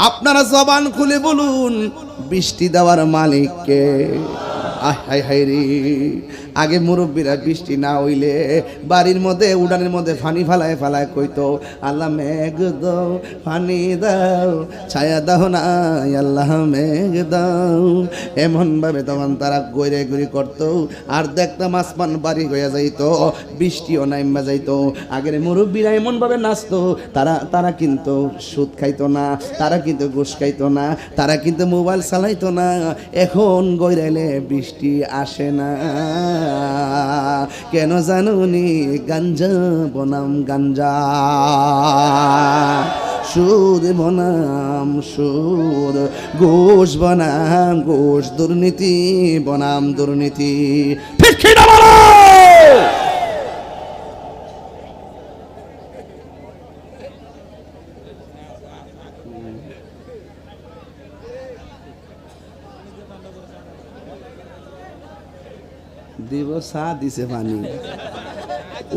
Speaker 1: আপনারা জবান খুলে বলুন বৃষ্টি দেওয়ার মালিককে। হাই হাই রে, আগে মুরব্বীরা বৃষ্টি না হইলে বাড়ির মধ্যে উড়ানের মধ্যে পানি ফালায় ফালায় কইতো আল্লাহ মেঘ দাও, পানি দাও, ছায়া দাও না আল্লাহ মেঘ দাও। এমন ভাবে তখন তারা গইরে গড়ি করতো, আর দেখতাম আসমান বাড়ি হইয়া যাইতো, বৃষ্টিও নাইমা যাইতো। আগের মুরব্বীরা এমন ভাবে নাচতো, তারা কিন্তু সুদ খাইতো না, তারা কিন্তু ঘুষ খাইতো না, তারা কিন্তু মোবাইল চালাইতো না। এখন গইরাইলে বৃষ্টি আসে না কেন জানুনি? গাঞ্জা বনাম গাঞ্জা, সুদ বনাম সুদ, ঘুষ বনাম ঘুষ, দুর্নীতি বনাম দুর্নীতি। ঠিক কি না বলো? দিব চা দিছে পানি,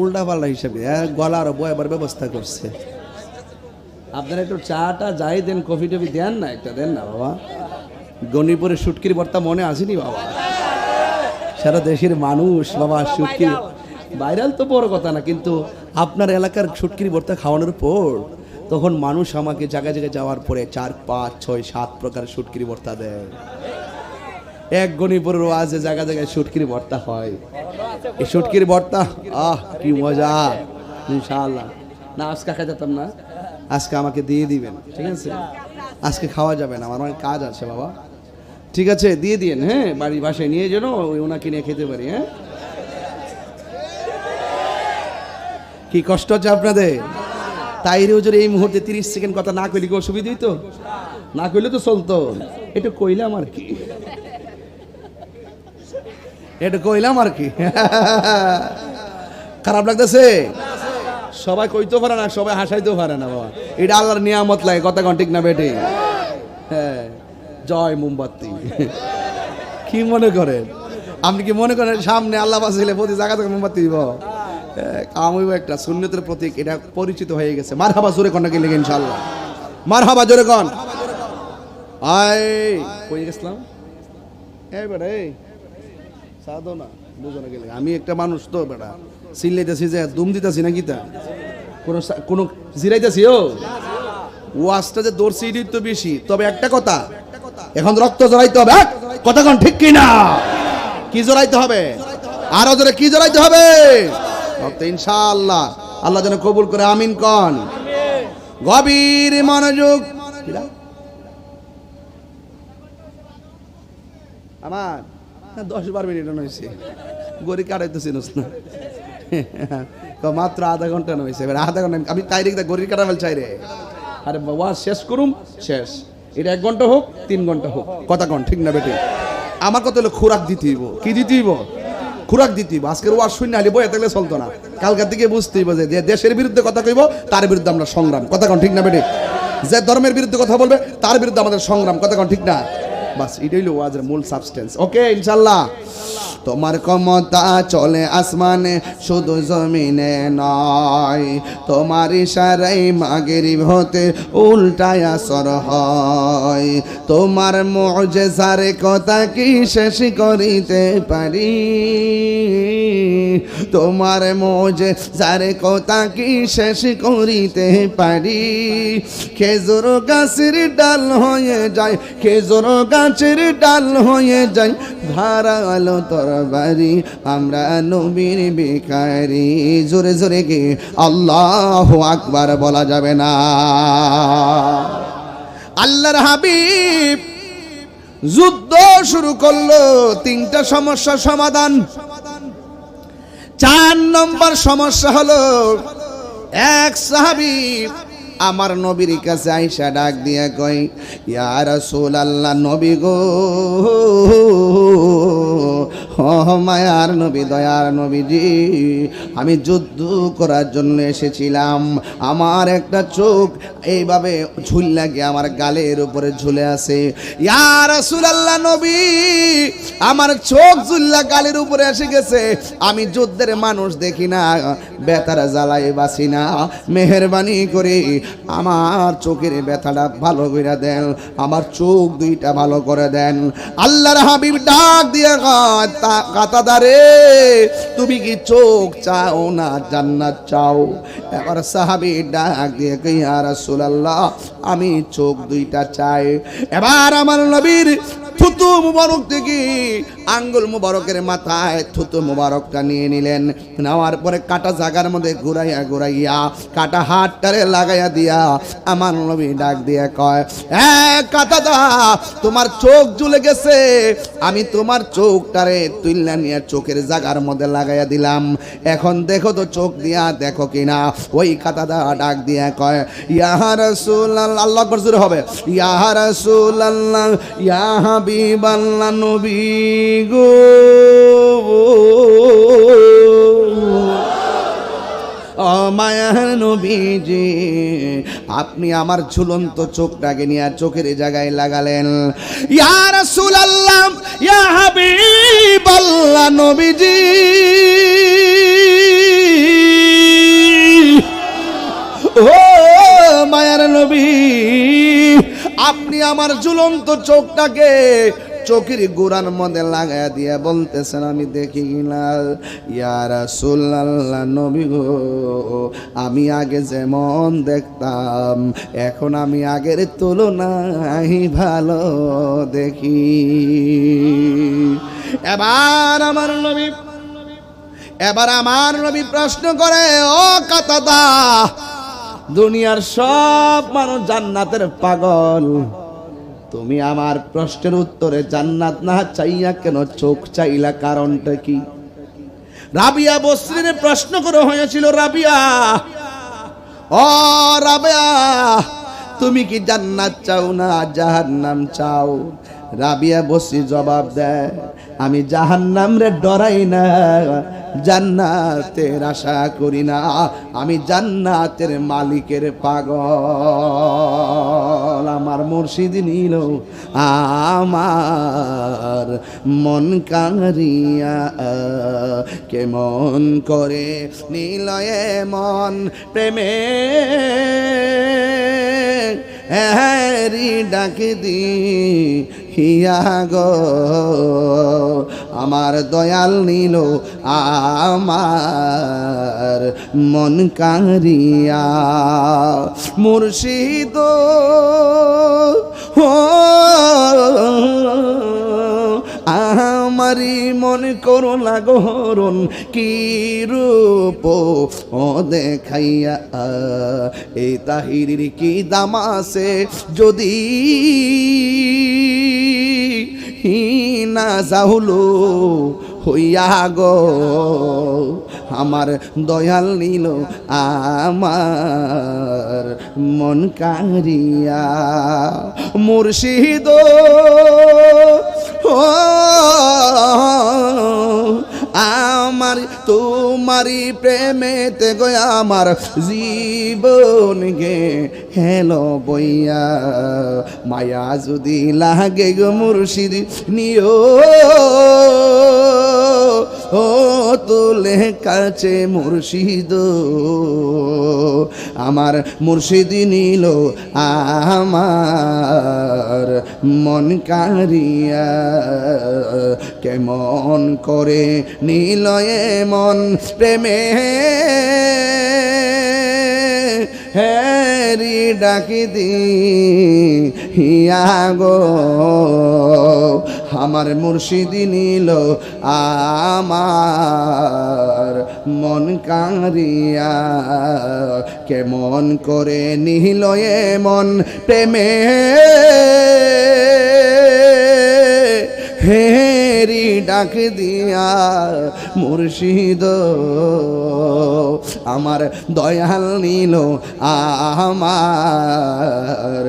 Speaker 1: উল্টা পাল্টা হিসাবে গলার বয়াবার ব্যবস্থা করছে। আপনারা একটু চাটা যাই দেন, কফি টফি দেন না, একটা দেন না বাবা। গণিপুরের শুটকির ভর্তা মনে আসেনি বাবা? সারা দেশের মানুষ বাবা শুটকির ভাইরাল তো বড় কথা না, কিন্তু আপনার এলাকার শুটকির ভর্তা খাওয়ানোর পর তখন মানুষ আমাকে জায়গায় জায়গায় যাওয়ার পরে 4, 5, 6, 7 প্রকার শুটকির ভর্তা দেয়। এক গণিপুরের ওয়াজে জায়গা জায়গায় শুটকির ভর্তা হয়। এই শুটকির ভর্তা কি মজা! ইনশাআল্লাহ না আজকে খাই যেতাম না, আজকে আমাকে দিয়ে দিবেন, ঠিক আছে? আজকে খাওয়া যাবে না, আমার অনেক কাজ আছে বাবা, ঠিক আছে? দিয়ে দিন, হ্যাঁ, বাড়ি বাসায় নিয়ে যেন ওনাকে নিয়ে খেতে পারি। হ্যাঁ, কি কষ্ট হচ্ছে আপনাদের? তাইরে হুজুর এই মুহূর্তে 30 সেকেন্ড কথা না কইলে কি অসুবিধা হইতো? না কইলে তো চলতো, একটু কইলাম আর কি, এটা কইলাম আর কি। খারাপ লাগতেছে? সবাই কইতেও পারে না, সবাই হাসাইতেও পারে না বাবা, এটা আল্লাহর নিয়ামত লাগে। কথা কোন ঠিক না বেটে? হ্যাঁ, জয় মোমবাতি। কি মনে করেন আপনি? কি মনে করেন সামনে আল্লাহ বাঁচাইলে প্রতি জায়গা থেকে মোমবাতি দিব? কামইব একটা সুন্নতের প্রতীক, এটা পরিচিত হয়ে গেছে। মারহাবা জোরে কোন নাকি লেগে ইনশাআল্লাহ, মারহাবা জোরে কোন। আয় কই গেছিলাম? এই বেটা এই সাধো না, বুঝো না গেলে আমি একটা মানুষ তো বেটা, চিল্লাইতেছি যে দুম দিতেছি না গীতা, কোন জিরাইতেছি? ও ওয়াজটা যে দৌড়ছি তো বেশি, তবে একটা কথা, এখন রক্ত জড়াইতে হবে। কথা কোন ঠিক কিনা? কি জড়াইতে হবে? আরো জোরে কি জড়াইতে হবে? রক্ত। ইনশাআল্লাহ আল্লাহ যেন কবুল করে, আমিন কোন। গভীর মনোযোগ। আমার 10-12 মিনিট হয়েছে, গড়ি কাটাইতেছি না, মাত্র আধা ঘন্টা হয়েছে। এবার আধা ঘন্টা আমি তাই রেখে গড়ি কাটা ফেল চাই রে। আরে ওয়াজ শেষ করুম, শেষ। এটা 1 ঘন্টা হোক, 3 ঘন্টা হোক, কথা কন ঠিক না বেটে? আমার কথা হলো খোরাক দিতে হইব। কি দিতে হইব? খোরাক দিতে হইব। আজকের ওয়াজ শুনে আলি বই থাকলে চলতো না, কালকার দিকে বুঝতে হইব যে দেশের বিরুদ্ধে কথা কইব, তার বিরুদ্ধে আমরা সংগ্রাম। কথা কন ঠিক না বেটে? যে ধর্মের বিরুদ্ধে কথা বলবে তার বিরুদ্ধে আমাদের সংগ্রাম। কথা কন ঠিক না?
Speaker 2: বাস এটাই হলো ওয়াজের মূল সাবস্টেন্স। ওকে ইনশাআল্লাহ। তোমার ক্ষমতা চলে আসমানে শুধু জমিনে নয়, তোমার ইশারায় মাগরিব হতে উল্টায় আসর হয়, তোমার মুজিজার কথা কি শেষ করিতে পারি, তোমার মুজিজার কথা কি শেষ করিতে পারি, খেজুর গাছের ডাল হয়ে যায়, খেজুর গাছের ডাল হয়ে যায় ধারালো তরবারি, আমরা নবীর ভিখারি। জোরে জোরে কে আল্লাহু আকবার বলা যাবে না? আল্লাহর হাবিব যুদ্ধ শুরু করলো, তিনটা সমস্যার সমাধান। 4 নম্বর সমস্যা হলো, এক সাহাবী আমার নবীর কাছে আইসা ডাক দিয়া কই, ইয়া রাসূলুল্লাহ, নবী গো, মায়ার নবী, দয়ার নবীজি, আমি যুদ্ধ করার জন্য এসেছিলাম, আমার একটা চোখ এইভাবে ঝুলে গিয়ে আমার গালের উপরে ঝুলে আছে। ইয়া রাসূলুল্লাহ, নবী, আমার চোখ ঝুল্লা গালের উপরে এসে গেছে, আমি যুদ্ধের মানুষ দেখি না, বেতারা জ্বালাই বাসি না, মেহেরবানি করে আমার চোখের ব্যথাটা ভালো করে দেন, আমার চোখ দুইটা ভালো করে দেন। আল্লাহর হাবিব ডাক দিয়ে কয়, কাতাদারে, তুমি কি চোখ চাও না জান্নাত চাও? এবার সাহাবী ডাক দিয়ে কই, ইয়া রাসূলুল্লাহ, আমি চোখ দুইটা চাই। এবার আমার নবীর থুতু মুবারক থেকে আঙ্গুল মুবারকের মাথায় থুতু মুবারকটা নিয়ে নিলেন, নেওয়ার পরে কাটা জায়গার মধ্যে ঘুরাইয়া ঘুরাইয়া কাটা হাতটারে লাগাইয়া দিয়া আমার নবী ডাক দিয়ে কয়, কাতাদা, তোমার চোখ ঝুলে গেছে, আমি তোমার চোখটারে তুইলা নিয়ে চোখের জায়গার মধ্যে লাগাইয়া দিলাম, এখন দেখো তো চোখ দিয়া দেখো কিনা। ওই কাতাদা ডাক দিয়ে কয়, ইয়া রাসূলুল্লাহ, আল্লাহু আকবার জোরে হবে, ইয়া রাসূলুল্লাহ, ইয়া হাবিবাল্লাহ, নবী গো, ও মায়ার নবীজি, আপনি আমার ঝুলন্ত চোখটাকে নিয়ে চোখের জায়গায় লাগালেন। ইয়া রাসূলুল্লাহ, ইয়া হাবিবাল্লাহ, নবীজি, ও মায়ার নবী, আপনি আমার ঝুলন্ত চোখটাকে চোখের গোড়ার মধ্যে লাগাইয়া দিয়া বলতেছেন, আমি দেখি কিনা। ইয়া রাসূলুল্লাহ, নবী গো, আমি আগে যেমন দেখতাম এখন আমি আগের তুলনায় ভালো দেখি। এবার আমার নবী প্রশ্ন করে, ও কাতাদা, দুনিয়ার সব মানুষ জান্নাতের পাগল, তুমি আমার প্রশ্নের উত্তরে জান্নাত না চাইয়া কেন চোখ চাইলা, কারণটা কি? রাবিয়া বসরির প্রশ্ন করা হয়েছিল, রাবিয়া, ও রাবিয়া, তুমি কি জান্নাত চাও না জাহান্নাম চাও? রাবিয়া বসরি জবাব দেয়, আমি জাহান্নাম রে ডরাই না, জান্নাতের আশা করি না, আমি জান্নাতের মালিকের পাগল। আমার মুর্শিদ নিল আমার মন কারিয়া, কেমন করে নিল মন প্রেমে হ্যারি ডাক দি হিয়া গো, আমার দয়াল নিল আমার মন কারিয়া। মুর্শিদ আমারি মন করো লাগরণ, কি রূপ ও দেখাইয়া, এই তাহিরির কি দাম আছে যদি না যাহুলো হইয়া গো, আমার দয়াল নিল আমার মন কারিয়া। মুর্শিদ আমারি
Speaker 1: তোমারি প্রেমেতে গো আমার জীবন গে হেলো বইয়া মায়া যদি লাগে গো মুর্শিদ নিও ও তোলে কাছে মুর্শিদ আমার মুর্শিদ নিল আমার মন কারিয়া কেমন করে নিল মন প্রেমে হেরি ডাকি দি হিয়া গো আমার মুর্শিদি নিল আমার মন কারিয়া কেমন করে নিল মন প্রেমে হেরি ডাক দিয়া মুর্শিদ আমার দয়াল নিল আমার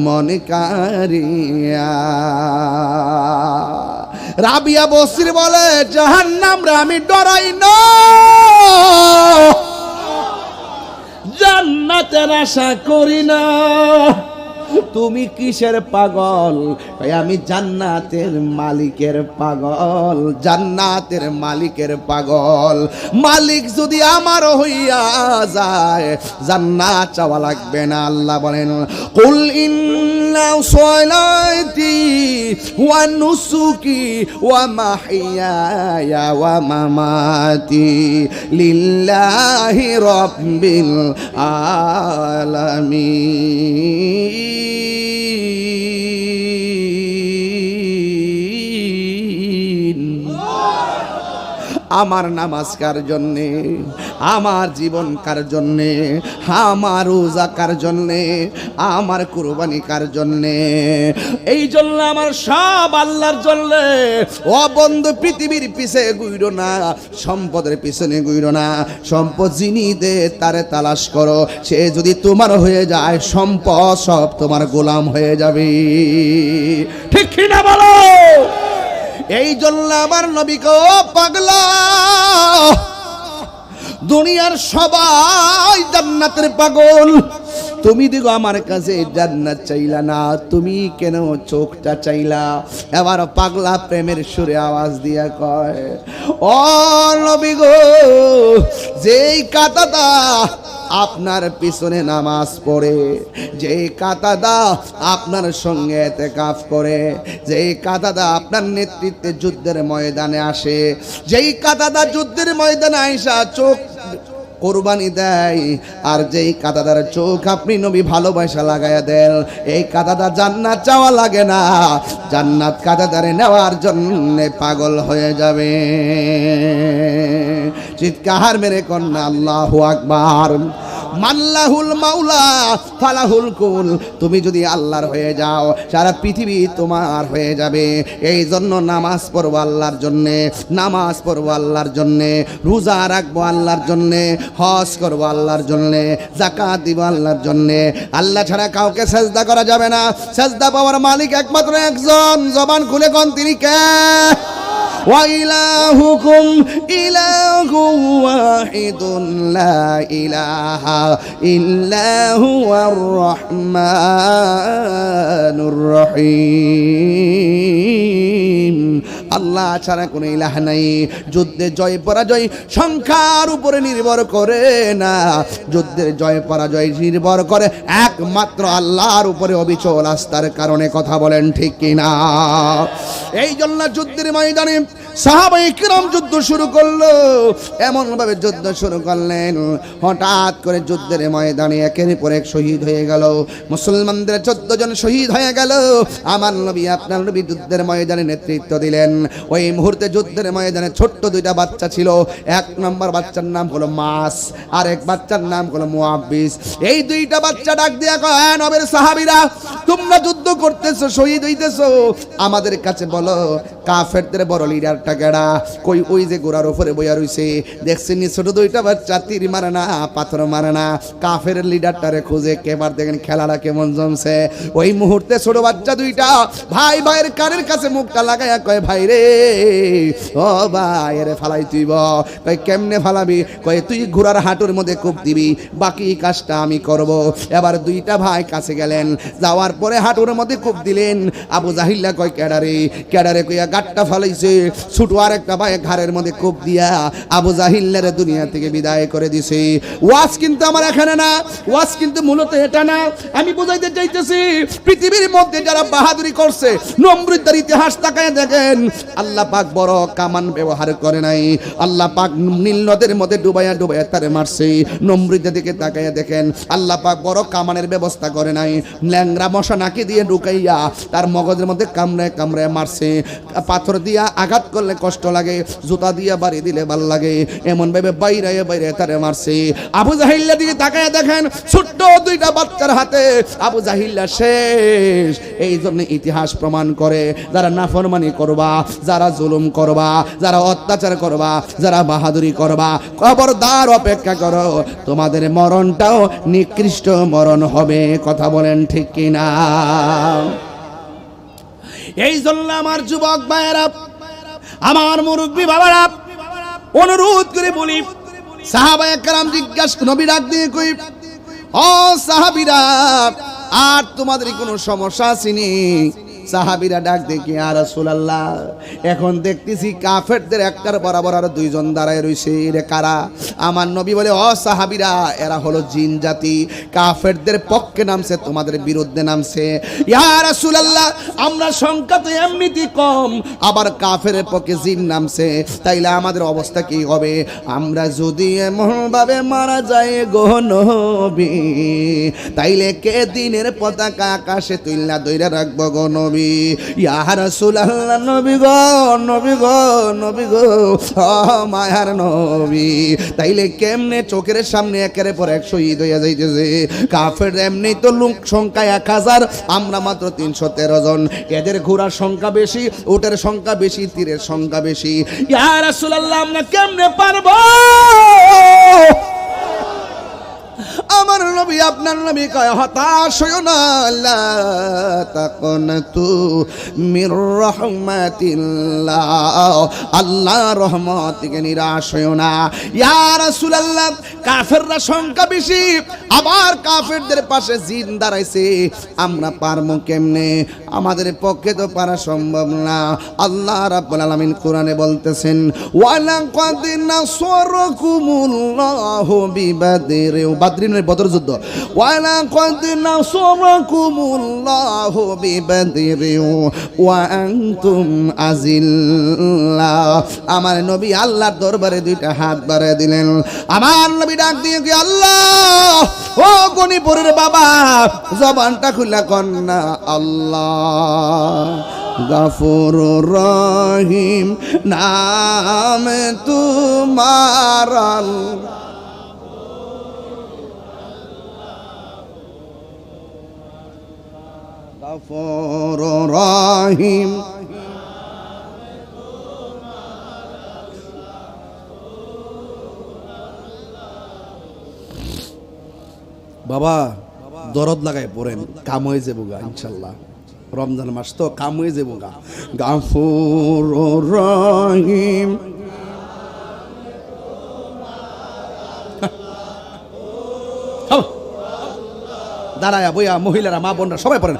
Speaker 1: মন কারিয়া রাবিয়া বসির বলে জাহান্নাম রে আমি ডরাই না জান্নাতের আশা করি না তুমি কিসের পাগল আমি জান্নাতের মালিকের পাগল জান্নাতের মালিকের পাগল মালিক যদি আমার হইয়া যায় জান্নাত চাওয়া লাগবে না আল্লাহ বলেন কুল ইন্না সলাতি ওয়া নুসুকি ওয়া মাহইয়ায়া ওয়া মামাতি লিল্লাহি রাব্বিল আলামিন আমার নামাজ কার জন্যে আমার জীবন কার জন্যে আমার রোজা কার জন্যে আমার কুরবানি কার জন্যে এই জন্য আমার সব আল্লাহর জন্যে ও বন্ধু পৃথিবীর পিছে গুইরো না সম্পদের পিছনে গুইরো না সম্পদ যিনি দে তারে তালাশ করো সে যদি তোমার হয়ে যায় সম্পদ সব তোমার গোলাম হয়ে যাবে ঠিক কি না বলো এই জন্য আমার নবী গো পাগলা দুনিয়ার সবাই জান্নাতের পাগল তুমি দিগো আমার কাছে জান্নাত চাইলা না তুমি কেন চোখটা চাইলা এবার পাগলা প্রেমের সুরে আওয়াজ দিয়া কয় ও নবী গো যেই কাতাদা আপনার পিছনে নামাজ পড়ে যেই কাতাদা আপনার সঙ্গে ইতিকাফ করে যেই কাতাদা আপনার নেতৃত্বে যুদ্ধের ময়দানে আসে যেই কাতাদা যুদ্ধের ময়দানে আইসা চোখ কোরবানি দেয় আর যেই কাতাদার চোখ আপনি নবী ভালোবাসা লাগায়া দেন এই কাতাদা জান্নাত চাওয়া লাগে না জান্নাত কাতাদারে নেওয়ার জন্য পাগল হয়ে যাবে চিৎকার মেরে কন্যা আল্লাহু আকবার মাল্লাহুল মাওলা ফালাহুল কুল তুমি যদি আল্লাহর হয়ে যাও সারা পৃথিবী তোমার হয়ে যাবে এই জন্য নামাজ পড়বো আল্লাহর জন্যে নামাজ পড়বো আল্লাহর জন্যে রোজা রাখবো আল্লাহর জন্যে হজ করবো আল্লাহর জন্যে যাকাত দিব আল্লাহর জন্যে আল্লাহ ছাড়া কাউকে সেজদা করা যাবে না সেজদা পাওয়ার মালিক একমাত্র একজন জবান খুলে কোন তিনি কে وإلهكم إله واحد لا إله إلا هو الرحمن الرحيم আল্লাহ ছাড়া কোনো ইলাহ নাই যুদ্ধে জয় পরাজয় সংখ্যার উপরে নির্ভর করে না যুদ্ধের জয় পরাজয় নির্ভর করে একমাত্র আল্লাহর উপরে অবিচল আস্থার কারণে কথা বলেন ঠিক কিনা এই জন্য যুদ্ধের ময়দানে সাহাবায়ে কিরাম যুদ্ধ শুরু করলো এমন ভাবে যুদ্ধ শুরু করলেন হঠাৎ করে যুদ্ধের ময়দানে একের পর এক শহীদ হয়ে গেল মুসলমানদের 14 জন শহীদ হয়ে গেল আমার নবী আপনার নবী যুদ্ধের ময়দানে নেতৃত্ব দিলেন ওই মুহূর্তে যুদ্ধের ময়দানে ছোট্ট দুইটা বাচ্চা ছিল এক নম্বর বাচ্চার নাম হলো মাস আর এক বাচ্চার নাম হলো মুআব্বিস এই দুইটা বাচ্চা ডাক দিয়া কয় নবীর সাহাবীরা তোমরা যুদ্ধ করতেছো, শহীদ হইতেছো, আমাদের কাছে বলো কাফেরদের বড় লিডারটা কেডা? কই ওই যে গোড়ার উপরে বইয়া রইছে, দেখছেন নি ছোট দুইটা বাচ্চা তীর মারে না, পাথর মারে না, কাফের লিডারটারে খুঁজে কেবার দেখেন খেলাটা কেমন জমছে। ওই মুহূর্তে ছোট বাচ্চা দুইটা ভাই ভাইয়ের কানের কাছে মুখটা লাগাইয়া কয় ভাই রে, ও ভাই রে ফালাই তুইব। কয় কেমনে ফালাবি? কয় তুই ঘোড়ার হাঁটুর মধ্যে কূপ দিবি, বাকি কাজটা আমি করব। এবার দুইটা ভাই কাছে গেলেন, যাওয়ার পরে হাঁটুর মধ্যে কূপ দিলেন। আবু জাহিল্লা কয় কেডারে কেডারে কইয়া গাটটা ফালাইছে। ছোট আর একটা ভাই ঘাড়ের মধ্যে কূপ দিয়া আবু জাহিল্লারে দুনিয়া থেকে বিদায় করে দিছে। ওয়াজ কিন্তু আমার এখানে না, ওয়াজ কিন্তু মূলত এটা না। আমি বুঝাইতে চাইতেছি পৃথিবীর মধ্যে যারা বাহাদুরি করছে, নমরুদের ইতিহাস তাকায় দেখেন, আল্লাহ পাক বড় কামান ব্যবহার করে নাই, আল্লাহ পাক নীল নদের মধ্যে ডুবাইয়া ডুবাইয়া তারে মারছে। নমরুদের দিকে তাকাইয়া দেখেন, আল্লাহ পাক বড় কামানের ব্যবস্থা করে নাই, ল্যাংরা মশা নাকি দিয়ে ঢুকাইয়া তার মগজের মধ্যে কামড়ায় কামড়ায় মারছে। পাথর দিয়া আঘাত করলে কষ্ট লাগে, জুতা দিয়া বাড়ি দিলে ভাল লাগে, এমন ভাবে বাইরে বাইরে তারে মারছে। আবু জাহিল্লার দিকে তাকাইয়া দেখেন, ছোট্ট দুইটা বাচ্চার হাতে আবু জাহিল্লা শেষ। এই জন্য ইতিহাস প্রমাণ করে, যারা নাফরমানি করবা, যারা জুলুম করবা, যারা অত্যাচার করবা, যারা বাহাদুরি করবা, খবরদার অপেক্ষা করো, তোমাদের মরণটাও নিকৃষ্ট মরণ হবে। কথা বলেন ঠিক কিনা? এই জন্য আমার যুবক ভাইয়েরা, আমার মুরব্বী বাবারা, অনুরোধ করে বলি, সাহাবায়ে কেরাম জিজ্ঞাসা, নবী ডাক দিয়ে কই, ও সাহাবীরা, আর তোমাদের কোনো সমস্যা আসেনি? সাহাবীরা ডাক দেখি, আর রাসূলুল্লাহ, এখন দেখতেছি কাফেরদের একটার বরাবর আর দুইজন দাঁড়ায় রইছে, রে কারা? আমার নবী বলে, ও সাহাবীরা, এরা হলো জিন জাতি, কাফেরদের পক্ষে নামছে, তোমাদের বিরুদ্ধে নামছে। ইয়া রাসূলুল্লাহ, আমরা সংখ্যা তো এমনিতেই কম, আবার কাফেরের পক্ষে জিন নামছে, তাইলে আমাদের অবস্থা কি হবে? আমরা যদি এমন ভাবে মারা যায় গো নবী, তাইলে কে দিনের পতাকা আকাশে তুইলা দইরা রাখবো গো নবী? ইয়া রাসূলুল্লাহ, নবী গো, নবী গো, নবী গো, ও মায়ার নবী, তাইলে কেমনে চোখের সামনে একের পর এক শহীদ হইয়া যাইতেছে? কাফের এমনি তো লোক সংখ্যা 1000, আমরা মাত্র 313 জন, এদের ঘোড়ার সংখ্যা বেশি, উটের সংখ্যা বেশি, তীরের সংখ্যা বেশি। ইয়া রাসূলুল্লাহ, আমরা কেমনে পারবো? আমার নবী, আপনার নবী কয়, হতাশ হইও না, লা তাকুনতু মির রাহমাতিল্লাহ, আল্লাহর রহমত থেকে নিরাশ হইও না। ইয়া রাসূলুল্লাহ, কাফেররা সংখ্যা বেশি, আবার কাফেরদের পাশে জিন দাঁড়াইছে, আমরা পারমু কেমনে? আমাদের পক্ষে তো পারা সম্ভব না। আল্লাহ রাব্বুল আলামিন কোরআনে বলতেছেন, ওয়ালাকাদ নাসরাকুমুল্লাহু বিবাদর, বাদরিনের বদর যুদ্ধ, ওয়ালাকাদ নাসরাকুমুল্লাহু বিবাদর ওয়া আনতুম আযিল্লা। আমার নবী আল্লাহর দরবারে দুইটা হাত বাড়ায় দিলেন। আমার নবী ডাক দিয়ে কি, আল্লাহ, ও গনিপুরের বাবা, জবানটা খুলা কন্যা, আল্লাহ গফুরুর রহিম নাম তোমার, গফুরুর রহিম। বাবা দরদ লাগাই পড়েন, কাম হয়ে যাবো গা ইনশাল্লাহ, রমজান মাস তো কাম হয়ে যাবো গা। গফুরুর রহিম, দাঁড়ায়া বইয়া মহিলারা, মা বোনরা সবাই পড়েন,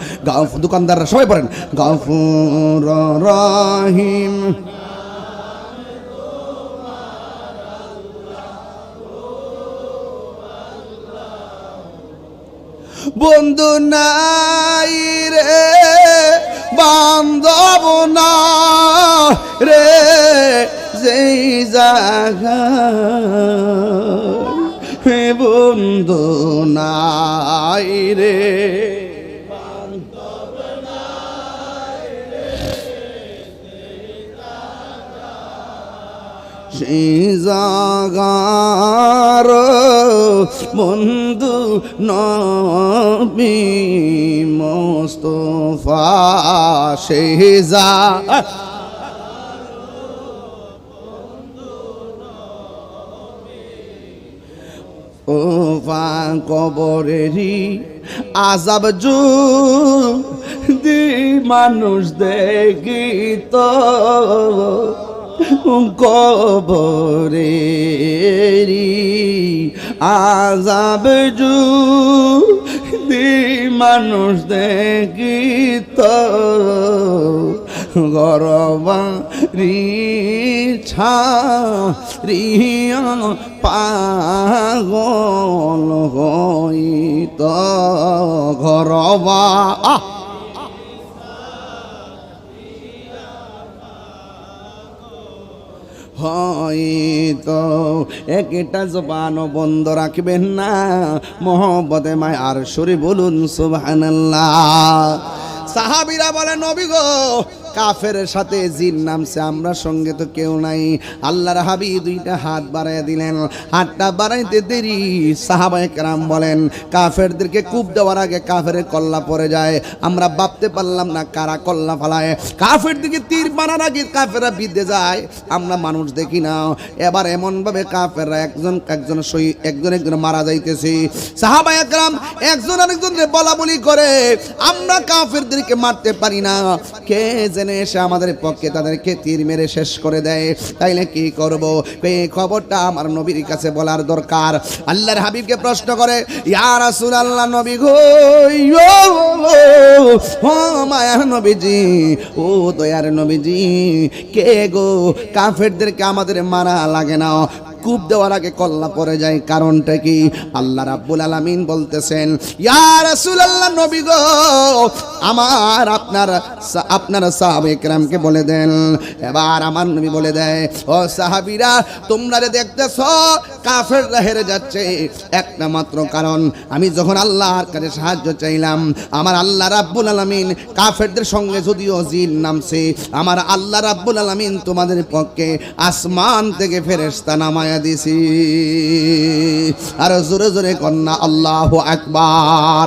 Speaker 1: দোকানদাররা সবাই পড়েন, গফুরুর রহিম। বন্ধু নাই রে, বান্ধব না রে, যেই জায়গা বন্ধু নাই রে, সেই জাগার বন্ধু নবী মুস্তাফা শেহজা ওফা কবরেরি আযাব যদি মানুষ দেখিত কবরেরি আযাব যদি মানুষ দেখিত গরবারি ছাড়িয়া পাগল হইত ঘরবা হয়তো একটা জবান বন্ধ রাখবেন না মোহব্বতে মায়ার সুরে বলুন সুবহানাল্লাহ। সাহাবীরা বলে নবী গো কাফের সাথে জিন নামছে, আমরা সঙ্গে তো কেউ নাই। আল্লাহর হাবিব দুইটা হাত বাড়াইয়া দিলেন, হাতটা বাড়াইতে দেরি সাহাবায়ে কেরাম বলেন কাফেরদেরকে কূপ দেওয়ার আগে কাফেরের কল্লা পড়ে যায়, আমরা ভাবতে পারলাম না কারা কল্লা ফালায়। কাফের দিকে তীর মারার আগে কাফেররা বিদ্ধে যায়, আমরা মানুষ দেখি না। এবার এমনভাবে কাফেররা একজন একজন মারা যাইতেছে। সাহাবায়ে কেরাম একজন আরেকজনকে বলা বলি করে, আমরা কাফেরদেরকে মারতে পারি না, কে জেনে এসে আমাদের পক্ষে তাদেরকে তীর মেরে শেষ করে দেয়, তাইলে কি করব? এই খবরটা আমার নবীর কাছে বলার দরকার। আল্লাহর হাবিবকে প্রশ্ন করে, ইয়া রাসূলুল্লাহ নবী গো, ও মায়ার নবীজি, ও দয়ার নবীজি, কে গো কাফেরদেরকে আমাদের মারা লাগে না, কূপ দেওয়ার আগে কল্লা পড়ে যায়, কারণটা কি? আল্লাহ রাব্বুল আলামিন বলতেছেন, ইয়া রাসূলুল্লাহ নবী গো, আমার আপনার সাহাবায়ে কেরামকে বলে দেন। এবার আমার নবী বলে দেয়, ও সাহাবীরা তোমরা দেখতেছো কাফেররা হেরে যাচ্ছে, একটা মাত্র কারণ, আমি যখন আল্লাহর কাছে সাহায্য চাইলাম, আমার আল্লাহ রাব্বুল আলামিন কাফেরদের সঙ্গে যদিও জিন নামছে, আমার আল্লাহ রাব্বুল আলামিন তোমাদের পক্ষে আসমান থেকে ফেরেশতা নামায়া দিছি। আর জোরে জোরে কন্যা আল্লাহু আকবার।